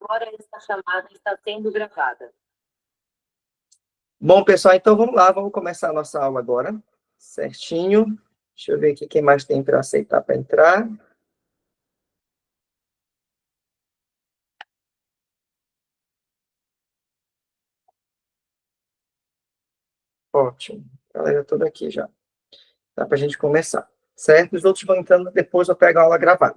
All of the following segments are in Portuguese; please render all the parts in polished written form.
Agora esta chamada está sendo gravada. Bom, pessoal, então vamos lá, vamos começar a nossa aula agora, certinho. Deixa eu ver aqui quem mais tem para aceitar para entrar. Ótimo, a galera toda aqui já. Dá para a gente começar, certo? Os outros vão entrando depois, eu pego a aula gravada.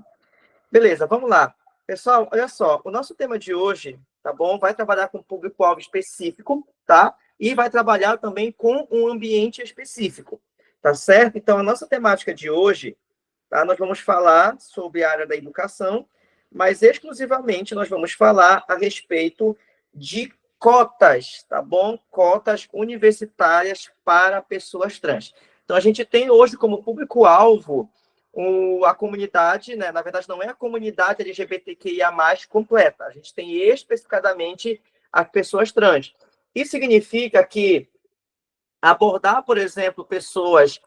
Beleza, vamos lá. Pessoal, olha só, o nosso tema de hoje, tá bom? Vai trabalhar com um público-alvo específico, tá? E vai trabalhar também com um ambiente específico, tá certo? Então, a nossa temática de hoje, tá? Nós vamos falar sobre a área da educação, mas exclusivamente nós vamos falar a respeito de cotas, tá bom? Cotas universitárias para pessoas trans. Então, a gente tem hoje como público-alvo a comunidade, né? Na verdade, não é a comunidade LGBTQIA+, completa. A gente tem especificadamente as pessoas trans. Isso significa que abordar, por exemplo, pessoas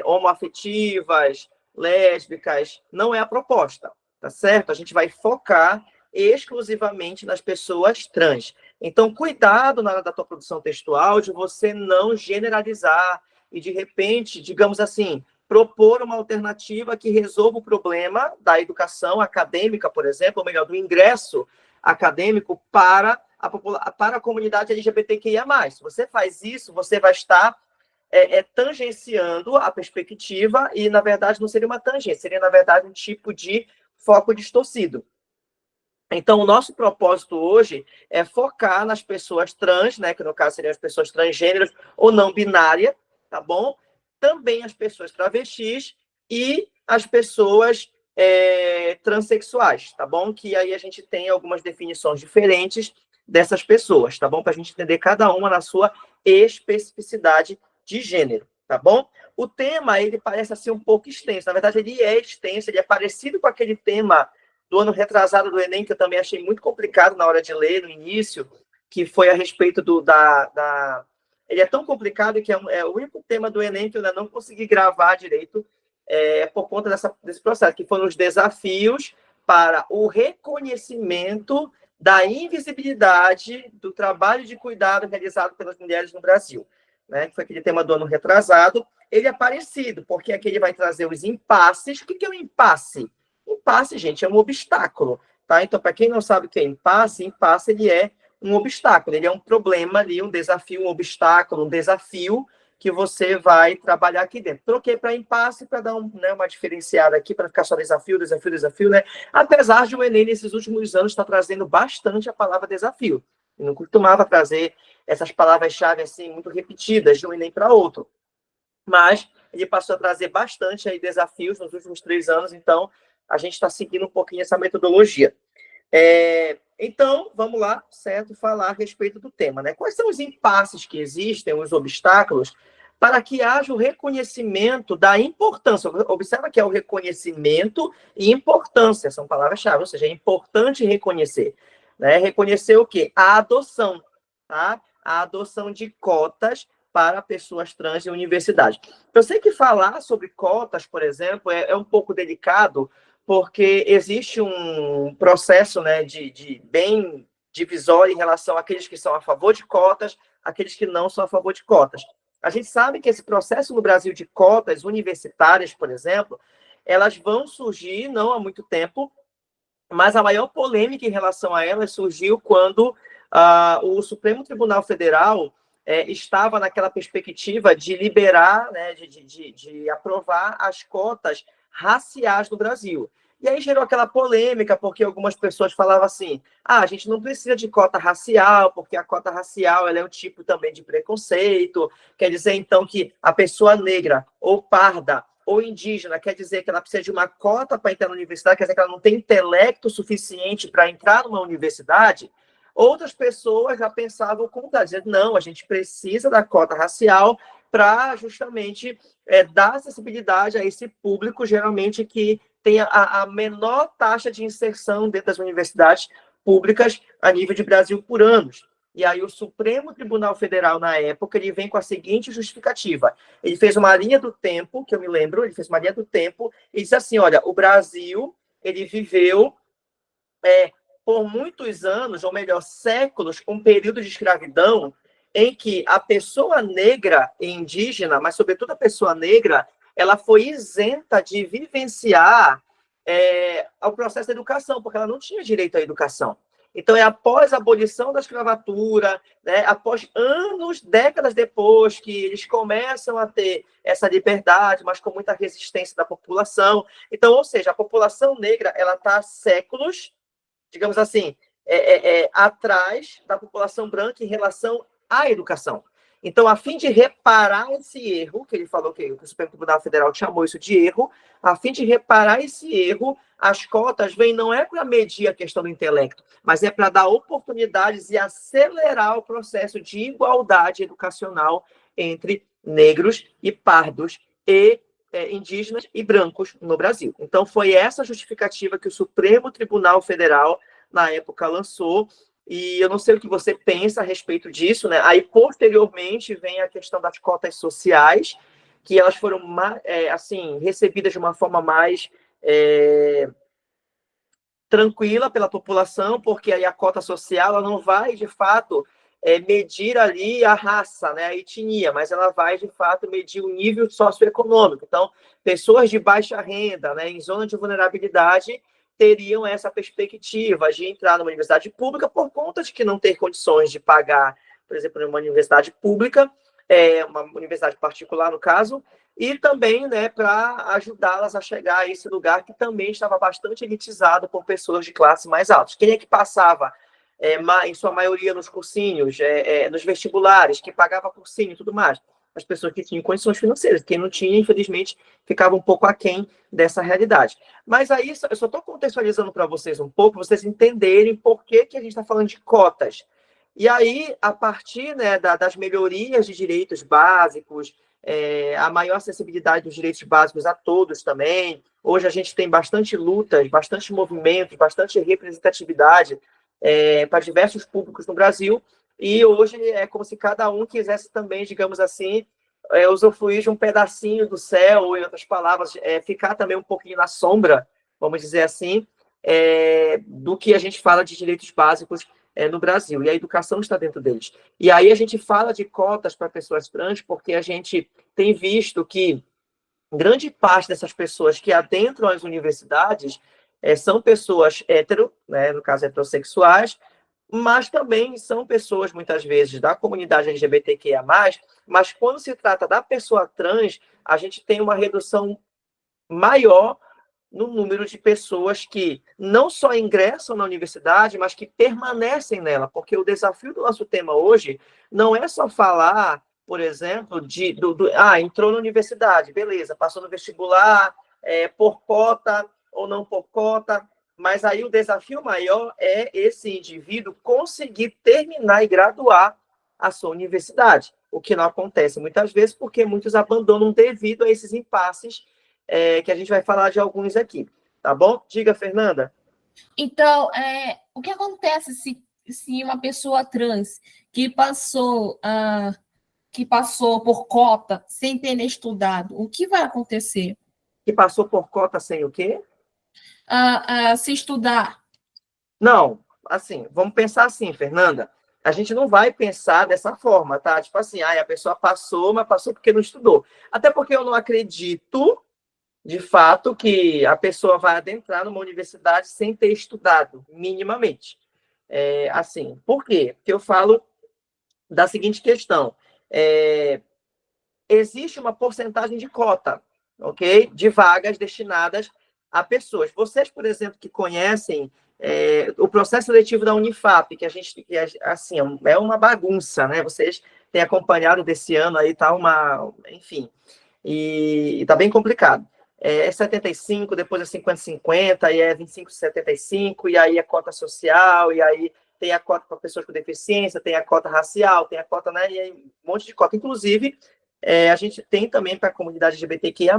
homoafetivas, lésbicas, não é a proposta, tá certo? A gente vai focar exclusivamente nas pessoas trans. Então, cuidado na hora da tua produção textual de você não generalizar e, de repente, digamos assim, propor uma alternativa que resolva o problema da educação acadêmica, por exemplo, ou melhor, do ingresso acadêmico para a comunidade LGBTQIA+. Se você faz isso, você vai estar tangenciando a perspectiva e, na verdade, não seria uma tangência, seria, na verdade, um tipo de foco distorcido. Então, o nosso propósito hoje é focar nas pessoas trans, né, que no caso seriam as pessoas transgêneros ou não binárias, tá bom? Também as pessoas travestis e as pessoas transexuais, tá bom? Que aí a gente tem algumas definições diferentes dessas pessoas, tá bom? Para a gente entender cada uma na sua especificidade de gênero, tá bom? O tema, ele parece assim um pouco extenso, na verdade ele é extenso, ele é parecido com aquele tema do ano retrasado do Enem, que eu também achei muito complicado na hora de ler, no início, que foi a respeito Ele é tão complicado que é o único tema do Enem que eu ainda não consegui gravar direito por conta desse processo, que foram os desafios para o reconhecimento da invisibilidade do trabalho de cuidado realizado pelas mulheres no Brasil, né? Que foi aquele tema do ano retrasado. Ele é parecido, porque aqui ele vai trazer os impasses. O que é um impasse? Impasse, gente, é um obstáculo, tá? Então, para quem não sabe o que é impasse, impasse ele é um obstáculo, ele é um problema ali, um desafio, um obstáculo, um desafio que você vai trabalhar aqui dentro. Troquei para impasse para dar uma diferenciada aqui, para ficar só desafio, desafio, desafio, né? Apesar de o Enem, nesses últimos anos, estar trazendo bastante a palavra desafio. Eu não costumava trazer essas palavras-chave assim, muito repetidas de um Enem para outro. Mas ele passou a trazer bastante aí desafios nos últimos 3 anos, então a gente está seguindo um pouquinho essa metodologia. Então, vamos lá, certo? Falar a respeito do tema, né? Quais são os impasses que existem, os obstáculos, para que haja o reconhecimento da importância? Observa que é o reconhecimento e importância, são palavras-chave, ou seja, é importante reconhecer. Né? Reconhecer o quê? A adoção, tá? A adoção de cotas para pessoas trans em universidade. Eu sei que falar sobre cotas, por exemplo, é um pouco delicado, porque existe um processo, né, de bem divisório em relação àqueles que são a favor de cotas, aqueles que não são a favor de cotas. A gente sabe que esse processo no Brasil de cotas universitárias, por exemplo, elas vão surgir não há muito tempo, mas a maior polêmica em relação a elas surgiu quando o Supremo Tribunal Federal estava naquela perspectiva de liberar, né, de aprovar as cotas raciais no Brasil. E aí gerou aquela polêmica, porque algumas pessoas falavam assim, a gente não precisa de cota racial, porque a cota racial ela é um tipo também de preconceito, quer dizer, então, que a pessoa negra ou parda ou indígena quer dizer que ela precisa de uma cota para entrar na universidade, quer dizer que ela não tem intelecto suficiente para entrar numa universidade. Outras pessoas já pensavam o contrário, dizendo, não, a gente precisa da cota racial para justamente dar acessibilidade a esse público, geralmente, que tem a menor taxa de inserção dentro das universidades públicas a nível de Brasil por anos. E aí o Supremo Tribunal Federal, na época, ele vem com a seguinte justificativa. Ele fez uma linha do tempo, que eu me lembro, ele fez uma linha do tempo, e disse assim, olha, o Brasil, ele viveu por muitos anos, ou melhor, séculos, um período de escravidão em que a pessoa negra e indígena, mas sobretudo a pessoa negra, ela foi isenta de vivenciar o processo da educação, porque ela não tinha direito à educação. Então, é após a abolição da escravatura, né, após anos, décadas depois, que eles começam a ter essa liberdade, mas com muita resistência da população. Então, ou seja, a população negra ela está há séculos, digamos assim, atrás da população branca em relação à educação. Então, a fim de reparar esse erro, que ele falou que o Supremo Tribunal Federal chamou isso de erro, a fim de reparar esse erro, as cotas vêm não é para medir a questão do intelecto, mas é para dar oportunidades e acelerar o processo de igualdade educacional entre negros e pardos e indígenas e brancos no Brasil. Então, foi essa justificativa que o Supremo Tribunal Federal, na época, lançou, e eu não sei o que você pensa a respeito disso, né? Aí, posteriormente, vem a questão das cotas sociais, que elas foram, assim, recebidas de uma forma mais tranquila pela população, porque aí a cota social ela não vai, de fato, medir ali a raça, né, a etnia, mas ela vai, de fato, medir o nível socioeconômico. Então, pessoas de baixa renda, né, em zona de vulnerabilidade, teriam essa perspectiva de entrar numa universidade pública por conta de que não ter condições de pagar, por exemplo, numa universidade pública, uma universidade particular, no caso, e também, né, para ajudá-las a chegar a esse lugar que também estava bastante elitizado por pessoas de classe mais altas. Quem é que passava, em sua maioria, nos cursinhos, nos vestibulares, que pagava cursinho e tudo mais? As pessoas que tinham condições financeiras. Quem não tinha, infelizmente, ficava um pouco aquém dessa realidade. Mas aí, eu só estou contextualizando para vocês um pouco, para vocês entenderem por que a gente está falando de cotas. E aí, a partir, né, das melhorias de direitos básicos, a maior acessibilidade dos direitos básicos a todos também. Hoje a gente tem bastante lutas, bastante movimentos, bastante representatividade para diversos públicos no Brasil, e hoje é como se cada um quisesse também, digamos assim, usufruir de um pedacinho do céu, ou, em outras palavras, ficar também um pouquinho na sombra, vamos dizer assim, do que a gente fala de direitos básicos no Brasil, e a educação está dentro deles. E aí a gente fala de cotas para pessoas trans, porque a gente tem visto que grande parte dessas pessoas que adentram as universidades são pessoas hétero, né, no caso heterossexuais, mas também são pessoas, muitas vezes, da comunidade LGBTQIA+, mas quando se trata da pessoa trans, a gente tem uma redução maior no número de pessoas que não só ingressam na universidade, mas que permanecem nela, porque o desafio do nosso tema hoje não é só falar, por exemplo, entrou na universidade, beleza, passou no vestibular, por cota ou não por cota, mas aí o desafio maior é esse indivíduo conseguir terminar e graduar a sua universidade, o que não acontece muitas vezes, porque muitos abandonam devido a esses impasses que a gente vai falar de alguns aqui, tá bom? Diga, Fernanda. Então, o que acontece se uma pessoa trans que passou por cota sem ter estudado, o que vai acontecer? Que passou por cota sem o quê? Se estudar. Não, assim, vamos pensar assim, Fernanda. A gente não vai pensar dessa forma, tá? Tipo assim, a pessoa passou, mas passou porque não estudou. Até porque eu não acredito, de fato, que a pessoa vai adentrar numa universidade sem ter estudado, minimamente. Assim, por quê? Porque eu falo da seguinte questão. Existe uma porcentagem de cota, ok? De vagas destinadas a pessoas. Vocês, por exemplo, que conhecem o processo seletivo da Unifap, assim, é uma bagunça, né? Vocês têm acompanhado desse ano aí, tá enfim, e tá bem complicado. 75, depois é 50-50, e 25-75, e aí é cota social, e aí tem a cota para pessoas com deficiência, tem a cota racial, tem a cota, né? E aí, um monte de cota. Inclusive, a gente tem também para a comunidade LGBTQIA+.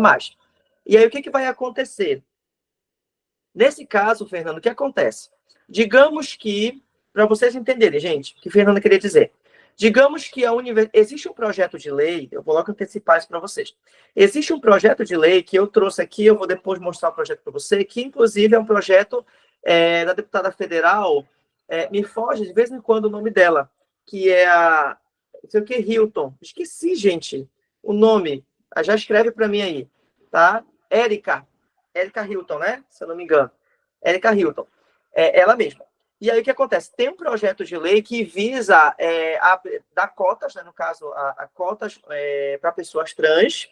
E aí, o que vai acontecer? Nesse caso, Fernando, o que acontece? Digamos que, para vocês entenderem, gente, o que Fernando queria dizer. Digamos que existe um projeto de lei, eu vou logo antecipar isso para vocês. Existe um projeto de lei que eu trouxe aqui, eu vou depois mostrar o projeto para você, que inclusive é um projeto da deputada federal, me foge de vez em quando o nome dela, que é a, não sei o que, Hilton. Esqueci, gente, o nome. Já escreve para mim aí, tá? Érica Hilton, né? Se eu não me engano. Érica Hilton. Ela mesma. E aí o que acontece? Tem um projeto de lei que visa dar cotas, né, no caso, a cotas para pessoas trans,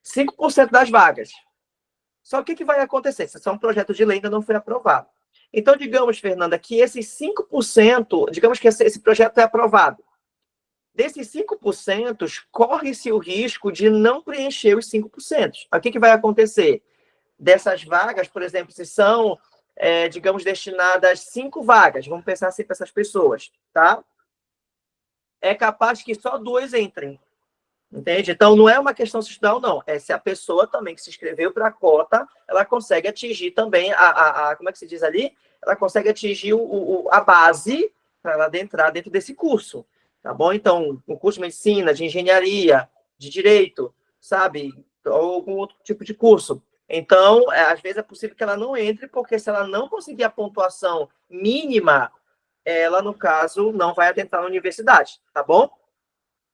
5% das vagas. Só que o que vai acontecer? Esse é um projeto de lei, ainda não foi aprovado. Então, digamos, Fernanda, que esses 5%, digamos que esse projeto é aprovado. Desses 5%, corre-se o risco de não preencher os 5%. O que vai acontecer? Dessas vagas, por exemplo, se são, digamos, destinadas 5 vagas, vamos pensar assim para essas pessoas, tá? É capaz que só 2 entrem. Entende? Então, não é uma questão institucional, não. É se a pessoa também que se inscreveu para a cota, ela consegue atingir também como é que se diz ali? Ela consegue atingir a base para ela entrar dentro desse curso, tá bom? Então, um curso de medicina, de engenharia, de direito, sabe? Ou algum outro tipo de curso. Então, às vezes é possível que ela não entre, porque se ela não conseguir a pontuação mínima, ela, no caso, não vai adentrar na universidade, tá bom?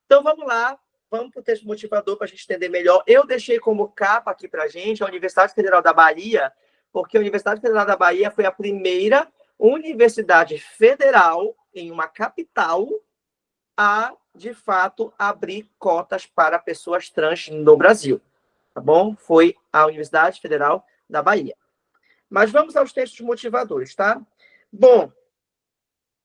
Então, vamos lá. Vamos para o texto motivador para a gente entender melhor. Eu deixei como capa aqui para a gente a Universidade Federal da Bahia, porque a Universidade Federal da Bahia foi a primeira universidade federal em uma capital a, de fato, abrir cotas para pessoas trans no Brasil. Tá bom? Foi a Universidade Federal da Bahia. Mas vamos aos textos motivadores, tá? Bom,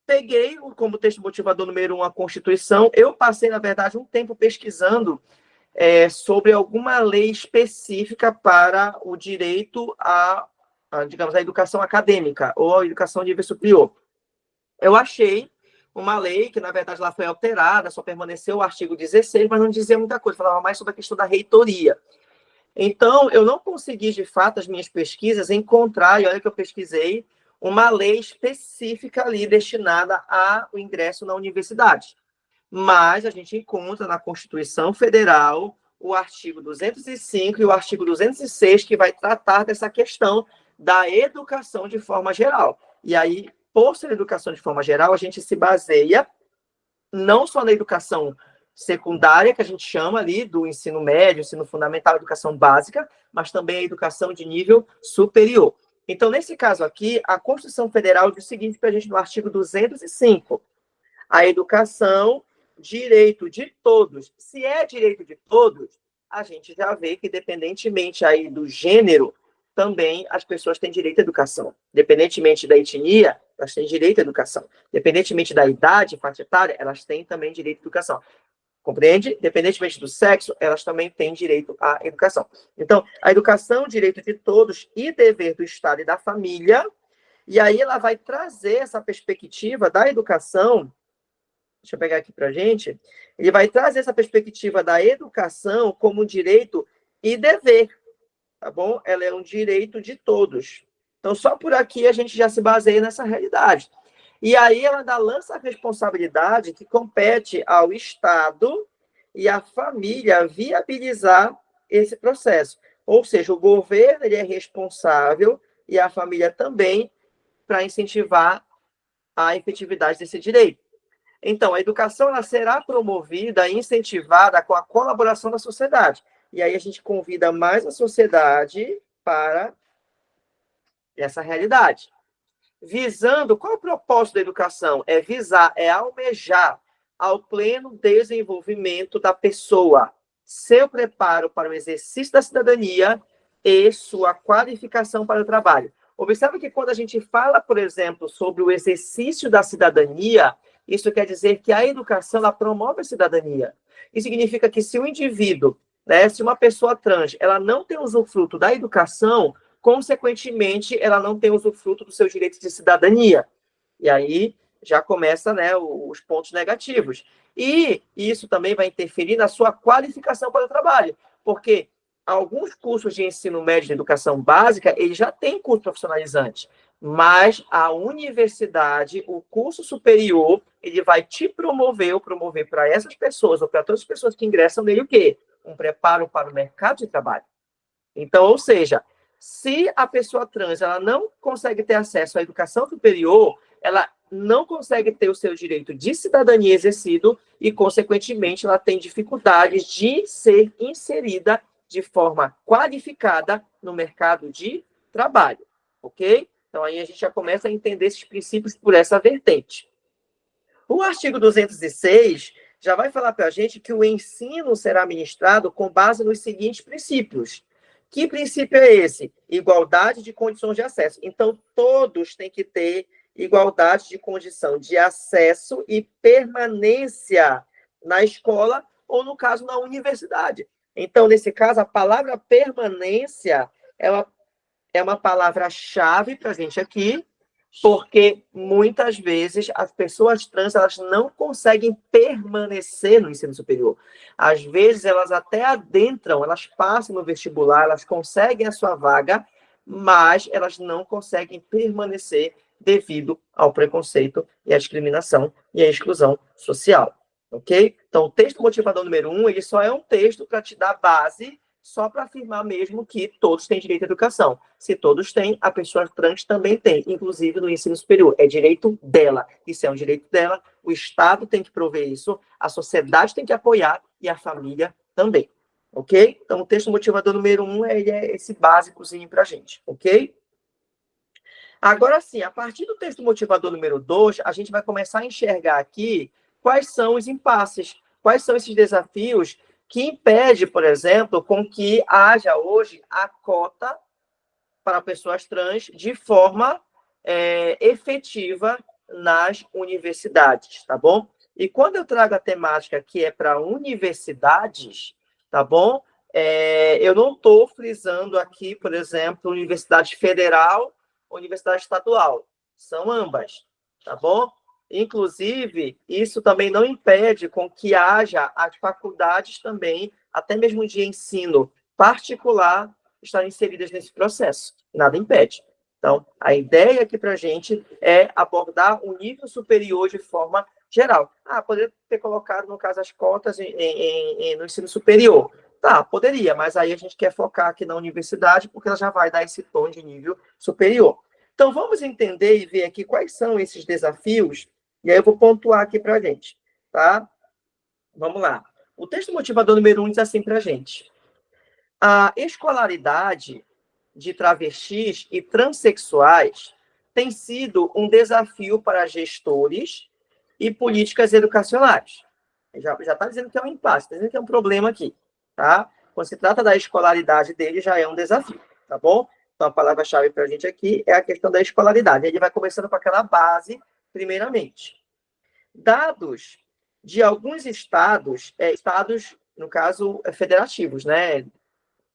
peguei como texto motivador número 1 a Constituição. Eu passei, na verdade, um tempo pesquisando sobre alguma lei específica para o direito digamos, à educação acadêmica ou à educação de nível superior. Eu achei uma lei que, na verdade, lá foi alterada, só permaneceu o artigo 16, mas não dizia muita coisa, falava mais sobre a questão da reitoria. Então, eu não consegui, de fato, as minhas pesquisas, encontrar, e olha que eu pesquisei, uma lei específica ali destinada ao ingresso na universidade. Mas a gente encontra na Constituição Federal o artigo 205 e o artigo 206, que vai tratar dessa questão da educação de forma geral. E aí, por ser educação de forma geral, a gente se baseia não só na educação secundária, que a gente chama ali do ensino médio, ensino fundamental, educação básica, mas também a educação de nível superior. Então, nesse caso aqui, a Constituição Federal diz o seguinte para a gente no artigo 205. A educação, direito de todos. Se é direito de todos, a gente já vê que, independentemente aí do gênero, também as pessoas têm direito à educação. Independentemente da etnia, elas têm direito à educação. Independentemente da idade, faixa etária, elas têm também direito à educação. Compreende? Independentemente do sexo, elas também têm direito à educação. Então, a educação, direito de todos e dever do Estado e da família, e aí ela vai trazer essa perspectiva da educação, deixa eu pegar aqui para a gente, ele vai trazer essa perspectiva da educação como direito e dever, tá bom? Ela é um direito de todos. Então, só por aqui a gente já se baseia nessa realidade. E aí ela lança a responsabilidade que compete ao Estado e à família viabilizar esse processo. Ou seja, o governo ele é responsável e a família também para incentivar a efetividade desse direito. Então, a educação ela será promovida e incentivada com a colaboração da sociedade. E aí a gente convida mais a sociedade para essa realidade. Visando, qual é o propósito da educação? É visar, é almejar ao pleno desenvolvimento da pessoa, seu preparo para o exercício da cidadania e sua qualificação para o trabalho. Observe que quando a gente fala, por exemplo, sobre o exercício da cidadania, isso quer dizer que a educação ela promove a cidadania. Isso significa que se o indivíduo, né, se uma pessoa trans, ela não tem usufruto da educação, consequentemente, ela não tem usufruto dos seus direitos de cidadania. E aí já começa, né, os pontos negativos. E isso também vai interferir na sua qualificação para o trabalho, porque alguns cursos de ensino médio de educação básica, eles já têm curso profissionalizante, mas a universidade, o curso superior, ele vai te promover ou promover para essas pessoas, ou para todas as pessoas que ingressam nele, o quê? Um preparo para o mercado de trabalho. Então, ou seja, se a pessoa trans ela não consegue ter acesso à educação superior, ela não consegue ter o seu direito de cidadania exercido e, consequentemente, ela tem dificuldades de ser inserida de forma qualificada no mercado de trabalho, ok? Então, aí a gente já começa a entender esses princípios por essa vertente. O artigo 206 já vai falar para a gente que o ensino será ministrado com base nos seguintes princípios. Que princípio é esse? Igualdade de condições de acesso. Então, todos têm que ter igualdade de condição de acesso e permanência na escola ou, no caso, na universidade. Então, nesse caso, a palavra permanência é uma palavra-chave para a gente aqui, porque muitas vezes as pessoas trans elas não conseguem permanecer no ensino superior. Às vezes elas até adentram, elas passam no vestibular, elas conseguem a sua vaga, mas elas não conseguem permanecer devido ao preconceito e à discriminação e à exclusão social, ok? Então, o texto motivador número 1, ele só é um texto para te dar base, só para afirmar mesmo que todos têm direito à educação. Se todos têm, a pessoa trans também tem, inclusive no ensino superior. É direito dela. Isso é um direito dela, o Estado tem que prover isso, a sociedade tem que apoiar e a família também, ok? Então, o texto motivador número 1 ele é esse básicozinho para a gente, ok? Agora sim, a partir do texto motivador número 2, a gente vai começar a enxergar aqui quais são os impasses, quais são esses desafios que impede, por exemplo, com que haja hoje a cota para pessoas trans de forma efetiva nas universidades, tá bom? E quando eu trago a temática que é para universidades, tá bom? Eu não estou frisando aqui, por exemplo, universidade federal ou universidade estadual. São ambas, tá bom? Inclusive, isso também não impede com que haja as faculdades também, até mesmo de ensino particular, estarem inseridas nesse processo. Nada impede. Então, a ideia aqui para a gente é abordar o nível superior de forma geral. Poderia ter colocado, no caso, as cotas no ensino superior. Tá, poderia, mas aí a gente quer focar aqui na universidade, porque ela já vai dar esse tom de nível superior. Então, vamos entender e ver aqui quais são esses desafios, e aí eu vou pontuar aqui para a gente, tá? Vamos lá. O texto motivador número 1 diz assim para a gente. A escolaridade de travestis e transexuais tem sido um desafio para gestores e políticas educacionais. Já está dizendo que é um impasse, está dizendo que é um problema aqui, tá? Quando se trata da escolaridade dele, já é um desafio, tá bom? Então, a palavra-chave para a gente aqui é a questão da escolaridade. Ele vai começando com aquela base, primeiramente. Dados de alguns estados, no caso, federativos, né?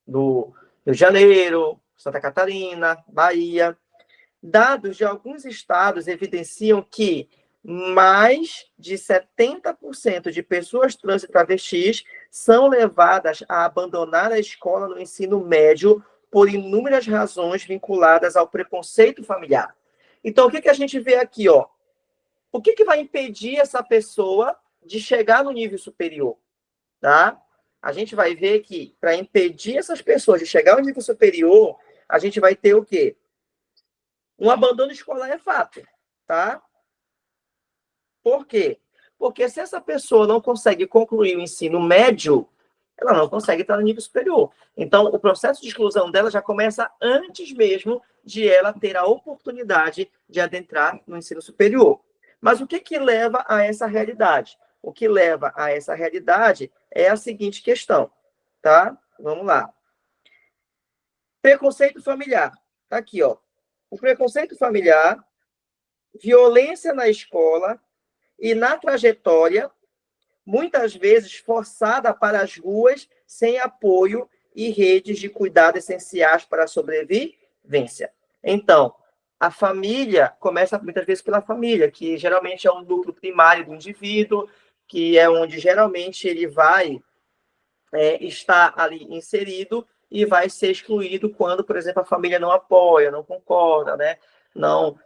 Do Rio de Janeiro, Santa Catarina, Bahia. Dados de alguns estados evidenciam que mais de 70% de pessoas trans e travestis são levadas a abandonar a escola no ensino médio por inúmeras razões vinculadas ao preconceito familiar. Então, o que a gente vê aqui, ó? O que vai impedir essa pessoa de chegar no nível superior, tá? A gente vai ver que, para impedir essas pessoas de chegar ao nível superior, a gente vai ter o quê? Um abandono escolar é fato, tá? Por quê? Porque se essa pessoa não consegue concluir o ensino médio, ela não consegue estar no nível superior. Então, o processo de exclusão dela já começa antes mesmo de ela ter a oportunidade de adentrar no ensino superior. Mas o que leva a essa realidade? O que leva a essa realidade é a seguinte questão, tá? Vamos lá. Preconceito familiar. Tá aqui, ó. O preconceito familiar, violência na escola e na trajetória, muitas vezes forçada para as ruas, sem apoio e redes de cuidado essenciais para a sobrevivência. Então, a família começa muitas vezes pela família, que geralmente é um núcleo primário do indivíduo, que é onde geralmente ele vai estar ali inserido e vai ser excluído quando, por exemplo, a família não apoia, não concorda, né? Não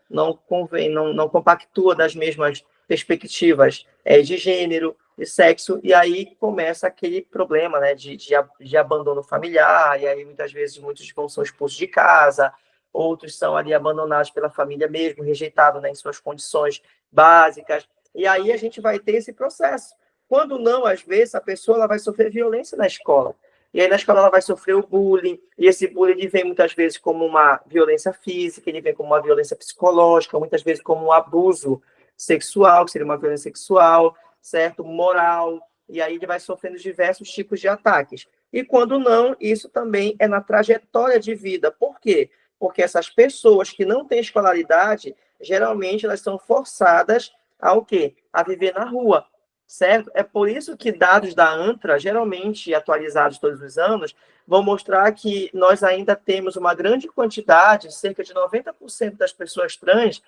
compactua das mesmas perspectivas de gênero, de sexo, e aí começa aquele problema, né, de abandono familiar, e aí muitas vezes muitos são expulsos de casa, outros são ali abandonados pela família mesmo, rejeitados, né, em suas condições básicas, e aí a gente vai ter esse processo. Quando não, às vezes, a pessoa ela vai sofrer violência na escola, e aí na escola ela vai sofrer o bullying, e esse bullying ele vem muitas vezes como uma violência física, ele vem como uma violência psicológica, muitas vezes como um abuso sexual, que seria uma violência sexual, certo? Moral, e aí ele vai sofrendo diversos tipos de ataques. E quando não, isso também é na trajetória de vida. Por quê? Porque essas pessoas que não têm escolaridade, geralmente elas são forçadas ao quê? A viver na rua, certo? É por isso que dados da ANTRA, geralmente atualizados todos os anos, vão mostrar que nós ainda temos uma grande quantidade, cerca de 90% das pessoas trans,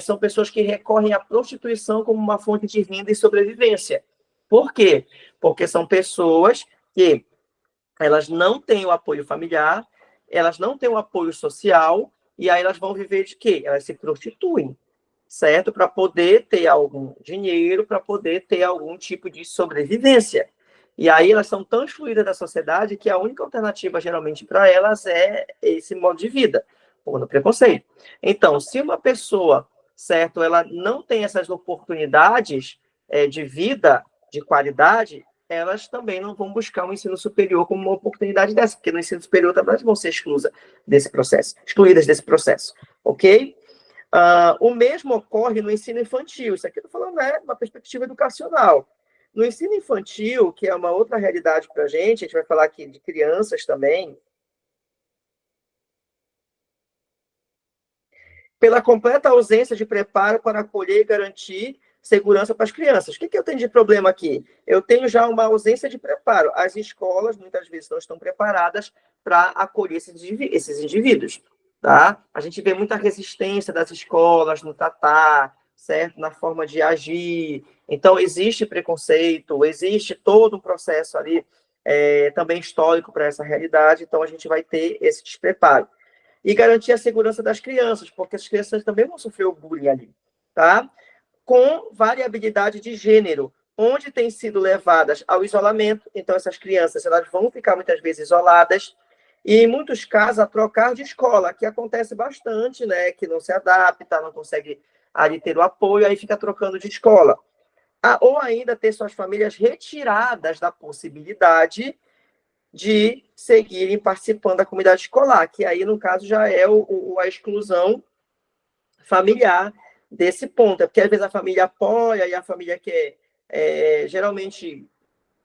são pessoas que recorrem à prostituição como uma fonte de renda e sobrevivência. Por quê? Porque são pessoas que elas não têm o apoio familiar, elas não têm o apoio social, e aí elas vão viver de quê? Elas se prostituem, certo? Para poder ter algum dinheiro, para poder ter algum tipo de sobrevivência. E aí elas são tão excluídas da sociedade que a única alternativa, geralmente, para elas é esse modo de vida, ou no preconceito. Então, se uma pessoa, certo, ela não tem essas oportunidades de vida, de qualidade, elas também não vão buscar um ensino superior como uma oportunidade dessa, porque no ensino superior também elas vão ser excluídas desse processo, ok? O mesmo ocorre no ensino infantil. Isso aqui eu estou falando, né, de uma perspectiva educacional. No ensino infantil, que é uma outra realidade para a gente vai falar aqui de crianças também, pela completa ausência de preparo para acolher e garantir segurança para as crianças. O que eu tenho de problema aqui? Eu tenho já uma ausência de preparo. As escolas, muitas vezes, não estão preparadas para acolher esses indivíduos. Tá? A gente vê muita resistência das escolas no tratar, certo? Na forma de agir. Então, existe preconceito, existe todo um processo ali também histórico para essa realidade, então a gente vai ter esse despreparo. E garantir a segurança das crianças, porque as crianças também vão sofrer o bullying ali, tá? Com variabilidade de gênero, onde têm sido levadas ao isolamento, então essas crianças elas vão ficar muitas vezes isoladas, e em muitos casos a trocar de escola, que acontece bastante, né? Que não se adapta, não consegue ali ter o apoio, aí fica trocando de escola. Ou ainda ter suas famílias retiradas da possibilidade de seguirem participando da comunidade escolar, que aí, no caso, já é a exclusão familiar desse ponto. É porque, às vezes, a família apoia e a família quer, geralmente,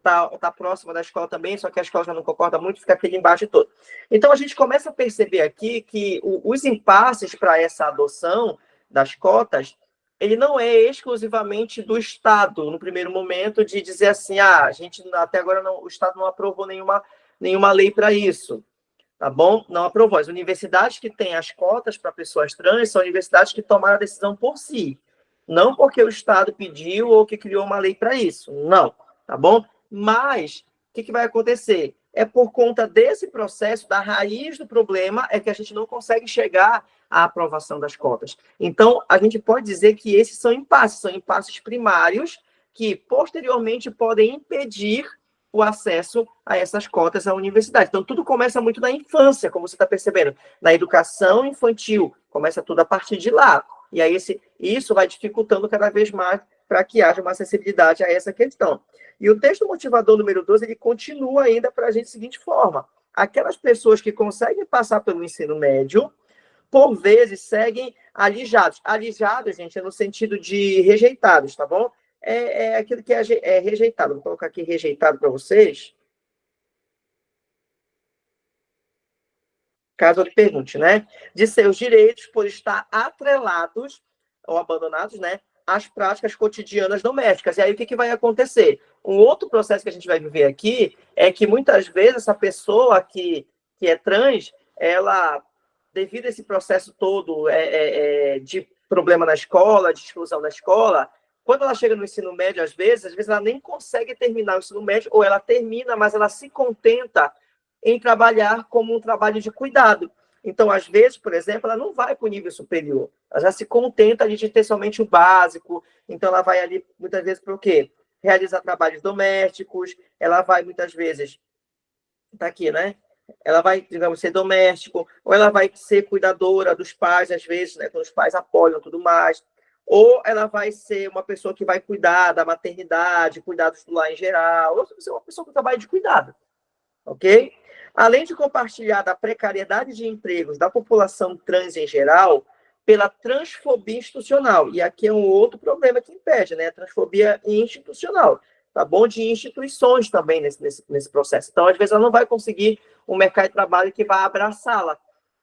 tá próxima da escola também, só que a escola já não concorda muito, fica aquele embate todo. Então, a gente começa a perceber aqui que os impasses para essa adoção das cotas, ele não é exclusivamente do Estado, no primeiro momento, de dizer assim, a gente até agora o Estado não aprovou nenhuma lei para isso, tá bom? Não aprovou. As universidades que têm as cotas para pessoas trans são universidades que tomaram a decisão por si, não porque o Estado pediu ou que criou uma lei para isso, não, tá bom? Mas, o que vai acontecer? É por conta desse processo, da raiz do problema, é que a gente não consegue chegar à aprovação das cotas. Então, a gente pode dizer que esses são impasses primários que, posteriormente, podem impedir o acesso a essas cotas à universidade. Então, tudo começa muito na infância, como você está percebendo. Na educação infantil, começa tudo a partir de lá. E aí, isso vai dificultando cada vez mais para que haja uma acessibilidade a essa questão. E o texto motivador número 12, ele continua ainda para a gente da seguinte forma: aquelas pessoas que conseguem passar pelo ensino médio, por vezes, seguem alijados. Alijados, gente, é no sentido de rejeitados, tá bom? É aquilo que é rejeitado. Vou colocar aqui rejeitado para vocês. Caso eu lhe pergunte, né? De seus direitos por estar atrelados ou abandonados, né? Às práticas cotidianas domésticas. E aí, o que vai acontecer? Um outro processo que a gente vai viver aqui é que, muitas vezes, essa pessoa que é trans, ela, devido a esse processo todo de problema na escola, de exclusão na escola, quando ela chega no ensino médio, às vezes ela nem consegue terminar o ensino médio, ou ela termina, mas ela se contenta em trabalhar como um trabalho de cuidado. Então, às vezes, por exemplo, ela não vai para o nível superior. Ela já se contenta de ter somente o básico. Então, ela vai ali, muitas vezes, para o quê? realizar trabalhos domésticos, ela vai muitas vezes, tá aqui, né? Ela vai, digamos, ser doméstico, ou ela vai ser cuidadora dos pais, às vezes, né, quando os pais apoiam tudo mais, ou ela vai ser uma pessoa que vai cuidar da maternidade, cuidados do lar em geral, ou ser uma pessoa que trabalha de cuidado, ok? Além de compartilhar da precariedade de empregos da população trans em geral, pela transfobia institucional. E aqui é um outro problema que impede, né? A transfobia institucional, tá bom? De instituições também nesse processo. Então, às vezes, ela não vai conseguir um mercado de trabalho que vai abraçá-la,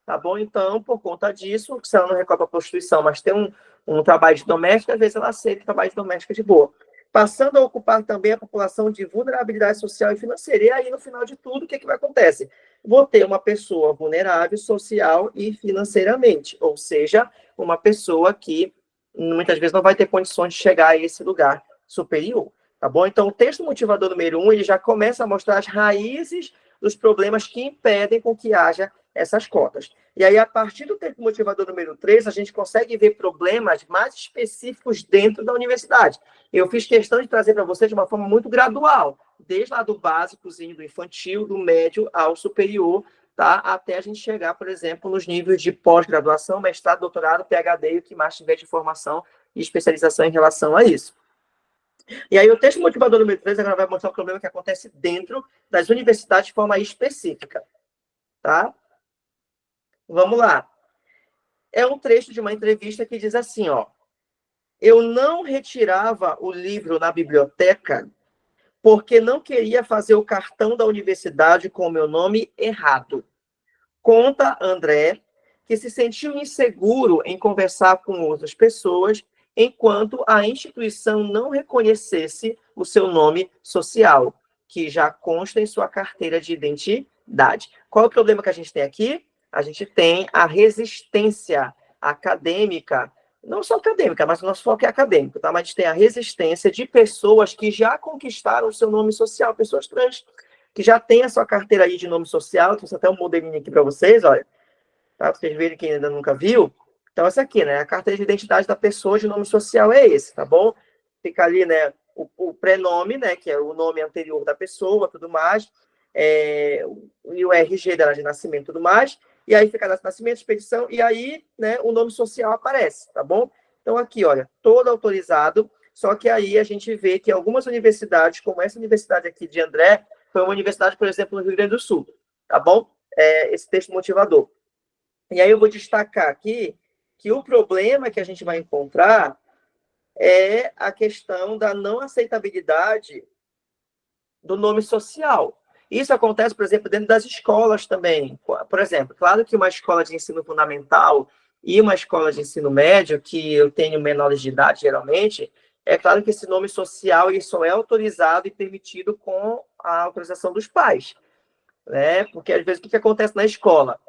tá bom? Então, por conta disso, se ela não recorre para a prostituição, mas tem um trabalho de doméstica, às vezes ela aceita trabalho de doméstica de boa. Passando a ocupar também a população de vulnerabilidade social e financeira. E aí, no final de tudo, o que vai acontecer? Vou ter uma pessoa vulnerável social e financeiramente, ou seja, uma pessoa que muitas vezes não vai ter condições de chegar a esse lugar superior, tá bom? Então, o texto motivador número 1, ele já começa a mostrar as raízes dos problemas que impedem com que haja essas cotas. E aí, a partir do texto motivador número 3, a gente consegue ver problemas mais específicos dentro da universidade. Eu fiz questão de trazer para vocês de uma forma muito gradual, desde lá do básicozinho, do infantil, do médio ao superior, tá? Até a gente chegar, por exemplo, nos níveis de pós-graduação, mestrado, doutorado, PhD e o que mais tiver de formação e especialização em relação a isso. E aí o texto motivador número 3 agora vai mostrar o problema que acontece dentro das universidades de forma específica, tá? Vamos lá. É um trecho de uma entrevista que diz assim, ó: eu não retirava o livro na biblioteca porque não queria fazer o cartão da universidade com o meu nome errado. Conta André, que se sentiu inseguro em conversar com outras pessoas enquanto a instituição não reconhecesse o seu nome social, que já consta em sua carteira de identidade. Qual é o problema que a gente tem aqui? A gente tem a resistência acadêmica, não só acadêmica, mas o nosso foco é acadêmico, tá? Mas a gente tem a resistência de pessoas que já conquistaram o seu nome social, pessoas trans, que já têm a sua carteira aí de nome social. Trouxe até um modelinho aqui para vocês, olha, tá? Pra vocês verem quem ainda nunca viu. Então, essa aqui, né? A carteira de identidade da pessoa de nome social é esse, tá bom? Fica ali, né? O prenome, né? Que é o nome anterior da pessoa, tudo mais. E o RG dela de nascimento, tudo mais. E aí fica nascimento, expedição, e aí, né? O nome social aparece, tá bom? Então, aqui, olha, todo autorizado. Só que aí a gente vê que algumas universidades, como essa universidade aqui de André, foi uma universidade, por exemplo, no Rio Grande do Sul, tá bom? Esse texto motivador. E aí eu vou destacar aqui que o problema que a gente vai encontrar é a questão da não aceitabilidade do nome social. Isso acontece, por exemplo, dentro das escolas também. Por exemplo, claro que uma escola de ensino fundamental e uma escola de ensino médio, que eu tenho menores de idade, geralmente, é claro que esse nome social ele só é autorizado e permitido com a autorização dos pais, né? Porque, às vezes, o que acontece na escola?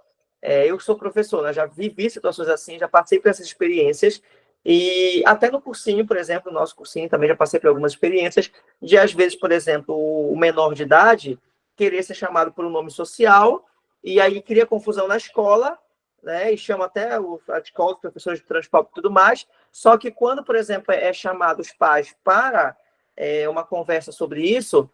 Eu sou professor, né? Já vivi situações assim, já passei por essas experiências, e até no cursinho, por exemplo, no nosso cursinho também já passei por algumas experiências de, às vezes, por exemplo, o menor de idade querer ser chamado por um nome social, e aí cria confusão na escola, né? E chama até a escola, os professores de transporte e tudo mais, só que quando, por exemplo, é chamado os pais para uma conversa sobre isso,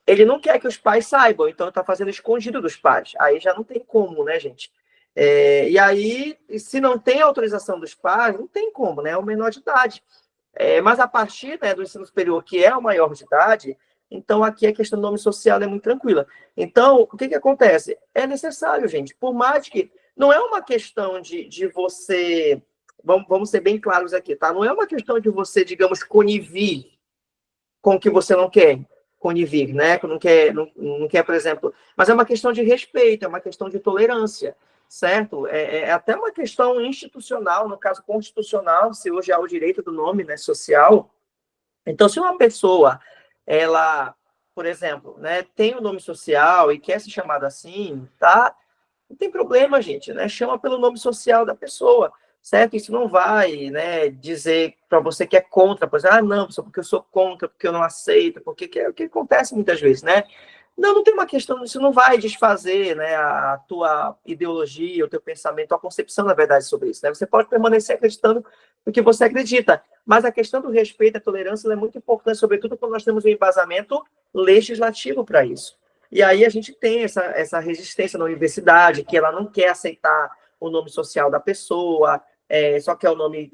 ele não quer que os pais saibam, então está fazendo escondido dos pais. Aí já não tem como, né, gente? E aí, se não tem autorização dos pais, não tem como, né? É o menor de idade. Mas a partir, né, do ensino superior, que é o maior de idade, então aqui a questão do nome social é muito tranquila. Então, o que acontece? É necessário, gente, por mais que não é uma questão de você... Vamos ser bem claros aqui, tá? Não é uma questão de você, digamos, conivir com o que você não quer conivir, né? Não quer, por exemplo... Mas é uma questão de respeito, é uma questão de tolerância, certo? É até uma questão institucional, no caso constitucional, se hoje há o direito do nome, né, social. Então, se uma pessoa, ela, por exemplo, né, tem o nome social e quer ser chamada assim, tá? Não tem problema, gente, né? Chama pelo nome social da pessoa, certo? Isso não vai, né, dizer para você que é contra, por exemplo, não, só porque eu sou contra, porque eu não aceito, porque é o que acontece muitas vezes, né? Não, não tem uma questão, isso não vai desfazer, né, a tua ideologia, o teu pensamento, a concepção, na verdade, sobre isso, né? Você pode permanecer acreditando no que você acredita, mas a questão do respeito e a tolerância é muito importante, sobretudo quando nós temos um embasamento legislativo para isso. E aí a gente tem essa resistência na universidade, que ela não quer aceitar o nome social da pessoa, só que é o nome,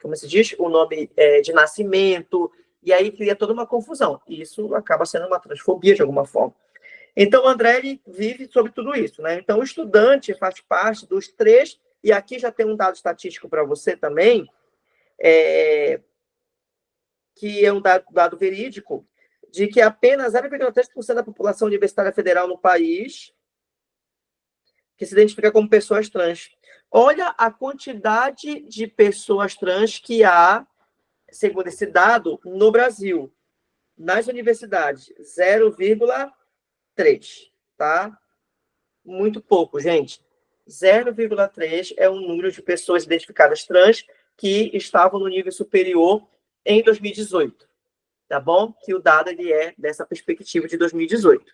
como se diz? O nome de nascimento, e aí cria toda uma confusão. E isso acaba sendo uma transfobia de alguma forma. Então, o André ele vive sobre tudo isso, né? Então, o estudante faz parte dos 3, e aqui já tem um dado estatístico para você também, que é um dado verídico, de que apenas 0,3% da população universitária federal no país que se identifica como pessoas trans. Olha a quantidade de pessoas trans que há, segundo esse dado, no Brasil, nas universidades, 0,3, tá? Muito pouco, gente. 0,3 é um número de pessoas identificadas trans que estavam no nível superior em 2018, tá bom? Que o dado ele é dessa perspectiva de 2018,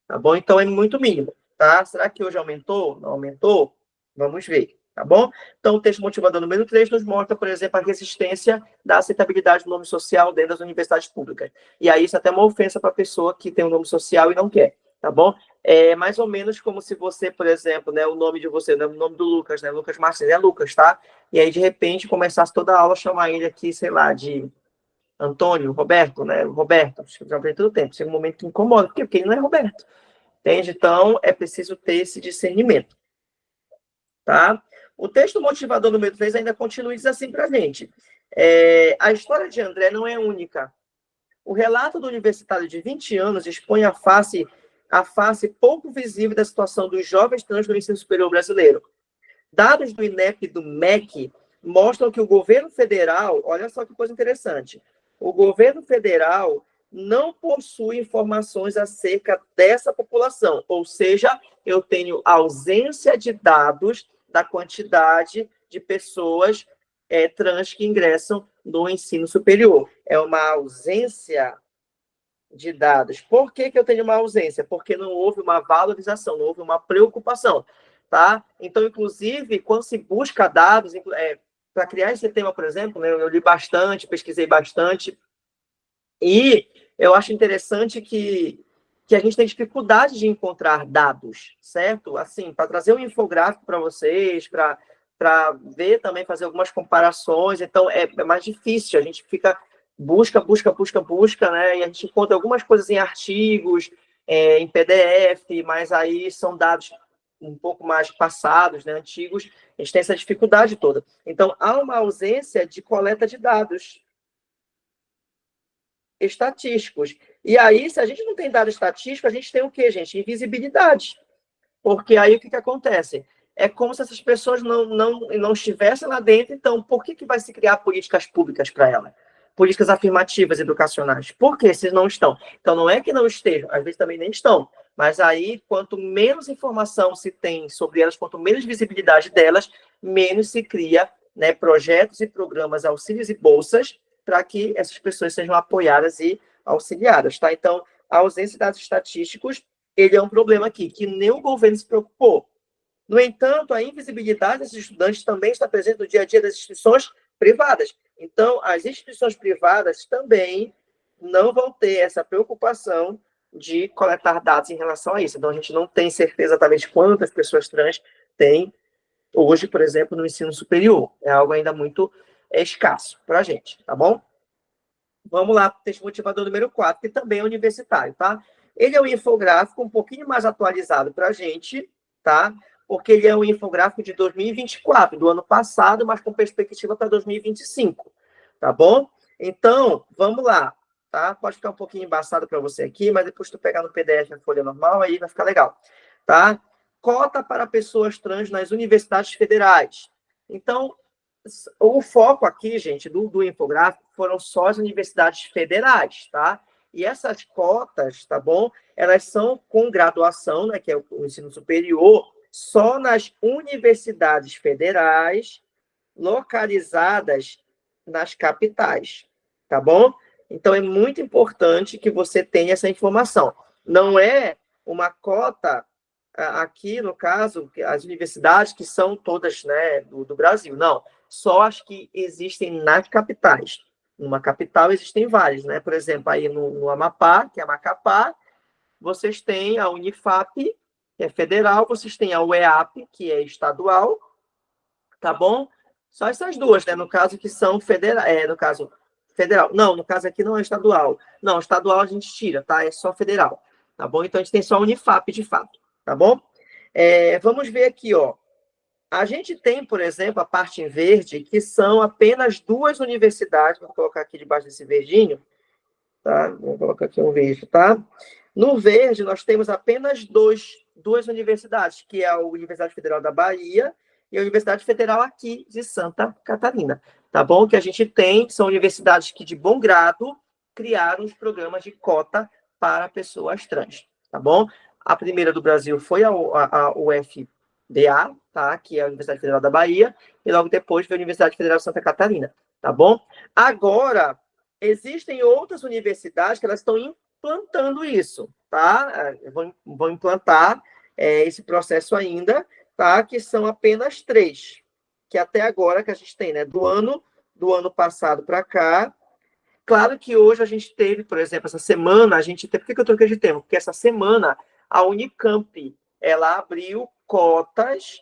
tá bom? Então é muito mínimo, tá? Será que hoje aumentou? Não aumentou? Vamos ver. Tá bom? Então, o texto motivador número 3 nos mostra, por exemplo, a resistência da aceitabilidade do nome social dentro das universidades públicas. E aí, isso é até uma ofensa para a pessoa que tem um nome social e não quer, tá bom? É mais ou menos como se você, por exemplo, né, o nome de você, né, o nome do Lucas, né, Lucas Martins, é Lucas, tá? E aí, de repente, começasse toda a aula a chamar ele aqui, sei lá, de Antônio, Roberto, né? Roberto, já tem todo o tempo. Chega um momento que incomoda, porque ele não é Roberto, entende? Então, é preciso ter esse discernimento, tá? O texto motivador número 3 ainda continua e diz assim para a gente. A história de André não é única. O relato do universitário de 20 anos expõe a face pouco visível da situação dos jovens trans no ensino superior brasileiro. Dados do INEP e do MEC mostram que o governo federal, olha só que coisa interessante, o governo federal não possui informações acerca dessa população, ou seja, eu tenho ausência de dados da quantidade de pessoas trans que ingressam no ensino superior. É uma ausência de dados. Por que eu tenho uma ausência? Porque não houve uma valorização, não houve uma preocupação, tá? Então, inclusive, quando se busca dados, para criar esse tema, por exemplo, né, eu li bastante, pesquisei bastante, e eu acho interessante que a gente tem dificuldade de encontrar dados, certo? Assim, para trazer um infográfico para vocês, para ver também, fazer algumas comparações, então é mais difícil, a gente fica busca, né? E a gente encontra algumas coisas em artigos, em PDF, mas aí são dados um pouco mais passados, né, antigos, a gente tem essa dificuldade toda. Então, há uma ausência de coleta de dados estatísticos. E aí, se a gente não tem dado estatístico, a gente tem o quê, gente? Invisibilidade. Porque aí o que acontece? É como se essas pessoas não estivessem lá dentro, então por que vai se criar políticas públicas para elas? Políticas afirmativas educacionais. Por que se não estão? Então, não é que não estejam, às vezes também nem estão. Mas aí, quanto menos informação se tem sobre elas, quanto menos visibilidade delas, menos se cria, né, projetos e programas, auxílios e bolsas para que essas pessoas sejam apoiadas e auxiliadas, tá? Então, a ausência de dados estatísticos, ele é um problema aqui, que nem o governo se preocupou. No entanto, a invisibilidade desses estudantes também está presente no dia a dia das instituições privadas. Então, as instituições privadas também não vão ter essa preocupação de coletar dados em relação a isso. Então, a gente não tem certeza exatamente quantas pessoas trans tem hoje, por exemplo, no ensino superior. É algo ainda muito escasso para a gente, tá bom? Vamos lá para o texto motivador número 4, que também é universitário, tá? Ele é um infográfico um pouquinho mais atualizado para a gente, tá? Porque ele é um infográfico de 2024, do ano passado, mas com perspectiva para 2025, tá bom? Então, vamos lá, tá? Pode ficar um pouquinho embaçado para você aqui, mas depois tu pegar no PDF na folha normal, aí vai ficar legal, tá? Cota para pessoas trans nas universidades federais. Então, o foco aqui, gente, do infográfico foram só as universidades federais, tá? E essas cotas, tá bom? Elas são com graduação, né, que é o ensino superior, só nas universidades federais localizadas nas capitais, tá bom? Então, é muito importante que você tenha essa informação. Não é uma cota, aqui no caso, as universidades que são todas, né, do Brasil, não. Só as que existem nas capitais. Numa capital existem várias, né? Por exemplo, aí no Amapá, que é a Macapá, vocês têm a Unifap, que é federal, vocês têm a UEAP, que é estadual, tá bom? Só essas duas, né? No caso, que são federal, no caso, federal. Não, no caso aqui não é estadual. Não, estadual a gente tira, tá? É só federal, tá bom? Então, a gente tem só a Unifap, de fato, tá bom? Vamos ver aqui, ó. A gente tem, por exemplo, a parte em verde, que são apenas 2 universidades, vou colocar aqui debaixo desse verdinho, tá? Vou colocar aqui um verde, tá? No verde, nós temos apenas 2 universidades, que é a Universidade Federal da Bahia e a Universidade Federal aqui de Santa Catarina, tá bom? Que a gente tem, são universidades que, de bom grado, criaram os programas de cota para pessoas trans, tá bom? A primeira do Brasil foi a UFBA, tá? Que é a Universidade Federal da Bahia, e logo depois veio a Universidade Federal de Santa Catarina, tá bom? Agora, existem outras universidades que elas estão implantando isso, tá? Vão implantar esse processo ainda, tá? Que são apenas 3, que até agora que a gente tem, né? Do ano passado para cá. Claro que hoje a gente teve, por exemplo, essa semana, a gente teve... Por que eu troquei de tema? Porque essa semana a Unicamp, ela abriu cotas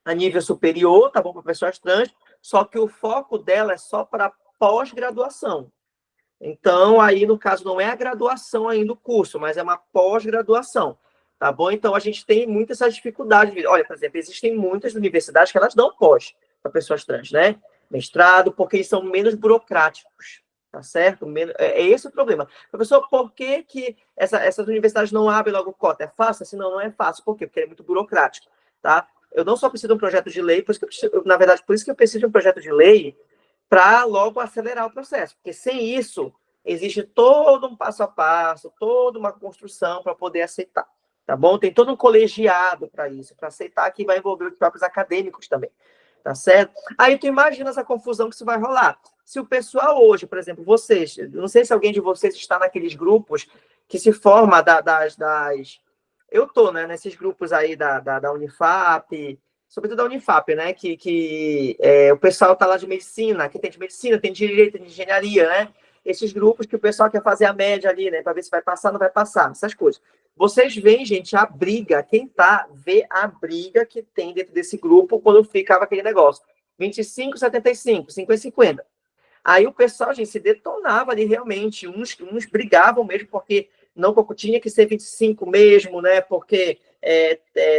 a nível superior, tá bom, para pessoas trans, só que o foco dela é só para pós-graduação. Então, aí, no caso, não é a graduação ainda do curso, mas é uma pós-graduação, tá bom? Então, a gente tem muitas essas dificuldades. Olha, por exemplo, existem muitas universidades que elas dão pós para pessoas trans, né? Mestrado, porque eles são menos burocráticos, tá certo? É esse o problema. Professor, por que essas universidades não abrem logo cota? É fácil? Assim, não é fácil. Por quê? Porque é muito burocrático, tá? Eu não só preciso de um projeto de lei, na verdade, por isso que eu preciso de um projeto de lei para logo acelerar o processo, porque sem isso, existe todo um passo a passo, toda uma construção para poder aceitar, tá bom? Tem todo um colegiado para isso, para aceitar, que vai envolver os próprios acadêmicos também, tá certo? Aí tu imagina essa confusão que isso vai rolar. Se o pessoal hoje, por exemplo, vocês, não sei se alguém de vocês está naqueles grupos que se forma eu tô, né, nesses grupos aí da Unifap, sobretudo da Unifap, né, o pessoal tá lá de medicina, que tem de medicina, tem de direito, tem de engenharia, né, esses grupos que o pessoal quer fazer a média ali, né, para ver se vai passar, não vai passar, essas coisas. Vocês veem, gente, a briga, quem tá, vê a briga que tem dentro desse grupo quando ficava aquele negócio, 25, 75, 50, 50. Aí o pessoal, gente, se detonava ali realmente, uns brigavam mesmo, porque não tinha que ser 25 mesmo, né? Porque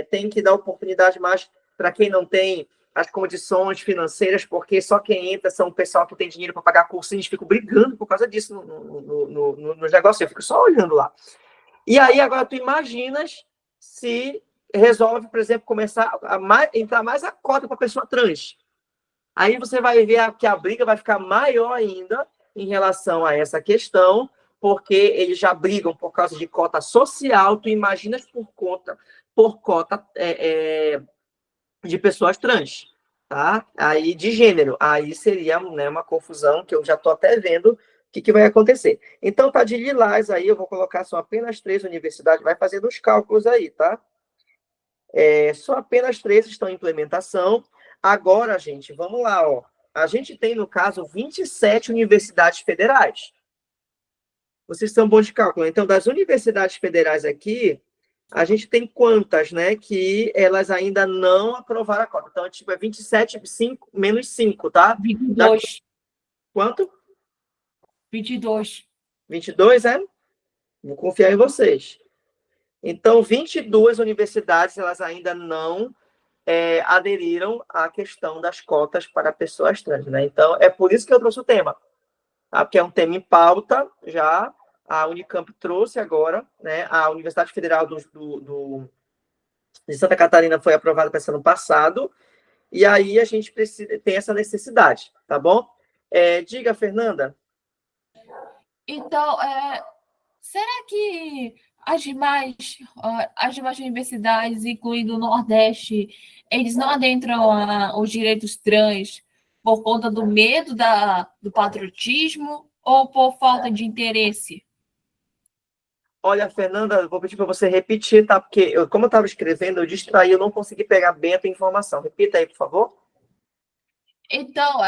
tem que dar oportunidade mais para quem não tem as condições financeiras, porque só quem entra são o pessoal que tem dinheiro para pagar curso, e a gente fica brigando por causa disso nos negócios, eu fico só olhando lá. E aí, agora, tu imaginas se resolve, por exemplo, começar entrar mais a cota para a pessoa trans. Aí você vai ver que a briga vai ficar maior ainda em relação a essa questão, porque eles já brigam por causa de cota social, tu imaginas por cota de pessoas trans, tá? Aí de gênero, aí seria, né, uma confusão que eu já estou até vendo o que vai acontecer. Então tá de lilás aí, eu vou colocar só apenas 3 universidades, vai fazendo os cálculos aí, tá? Só apenas 3 estão em implementação. Agora, gente, vamos lá, ó. A gente tem, no caso, 27 universidades federais. Vocês são bons de cálculo. Então, das universidades federais aqui, a gente tem quantas, né? Que elas ainda não aprovaram a cota. Então, tipo, é 27, 5, menos 5, tá? 22. Quanto? 22. 22, é? Vou confiar em vocês. Então, 22 universidades, elas ainda não aderiram à questão das cotas para pessoas trans, né? Então, é por isso que eu trouxe o tema, tá? Porque é um tema em pauta já. A Unicamp trouxe agora, né? A Universidade Federal de Santa Catarina foi aprovada para esse ano passado, e aí a gente tem essa necessidade, tá bom? Diga, Fernanda. Então, será que as demais universidades, incluindo o Nordeste, eles não adentram os direitos trans por conta do medo do patriotismo? ou por falta de interesse? Olha, Fernanda, vou pedir para você repetir, tá? Porque como eu estava escrevendo, eu distraí, eu não consegui pegar bem a tua informação. Repita aí, por favor. Então,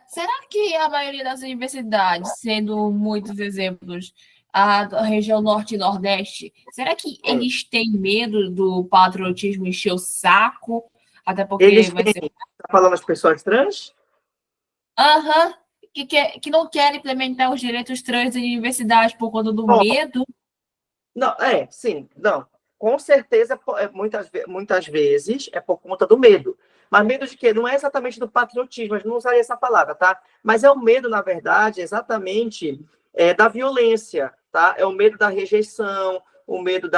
será que a maioria das universidades, sendo muitos exemplos, a da região norte e nordeste, será que eles têm medo do patriotismo encher o saco? Até porque Eles vai ser. têm, tá falando as pessoas trans? Aham, que não querem implementar os direitos trans em universidade por conta do Ó, medo. não, sim, não. Com certeza, muitas vezes é por conta do medo. Mas medo de quê? Não é exatamente do patriotismo, eu não usaria essa palavra, tá? Mas é o medo, na verdade, exatamente da violência, tá? É o medo da rejeição, o medo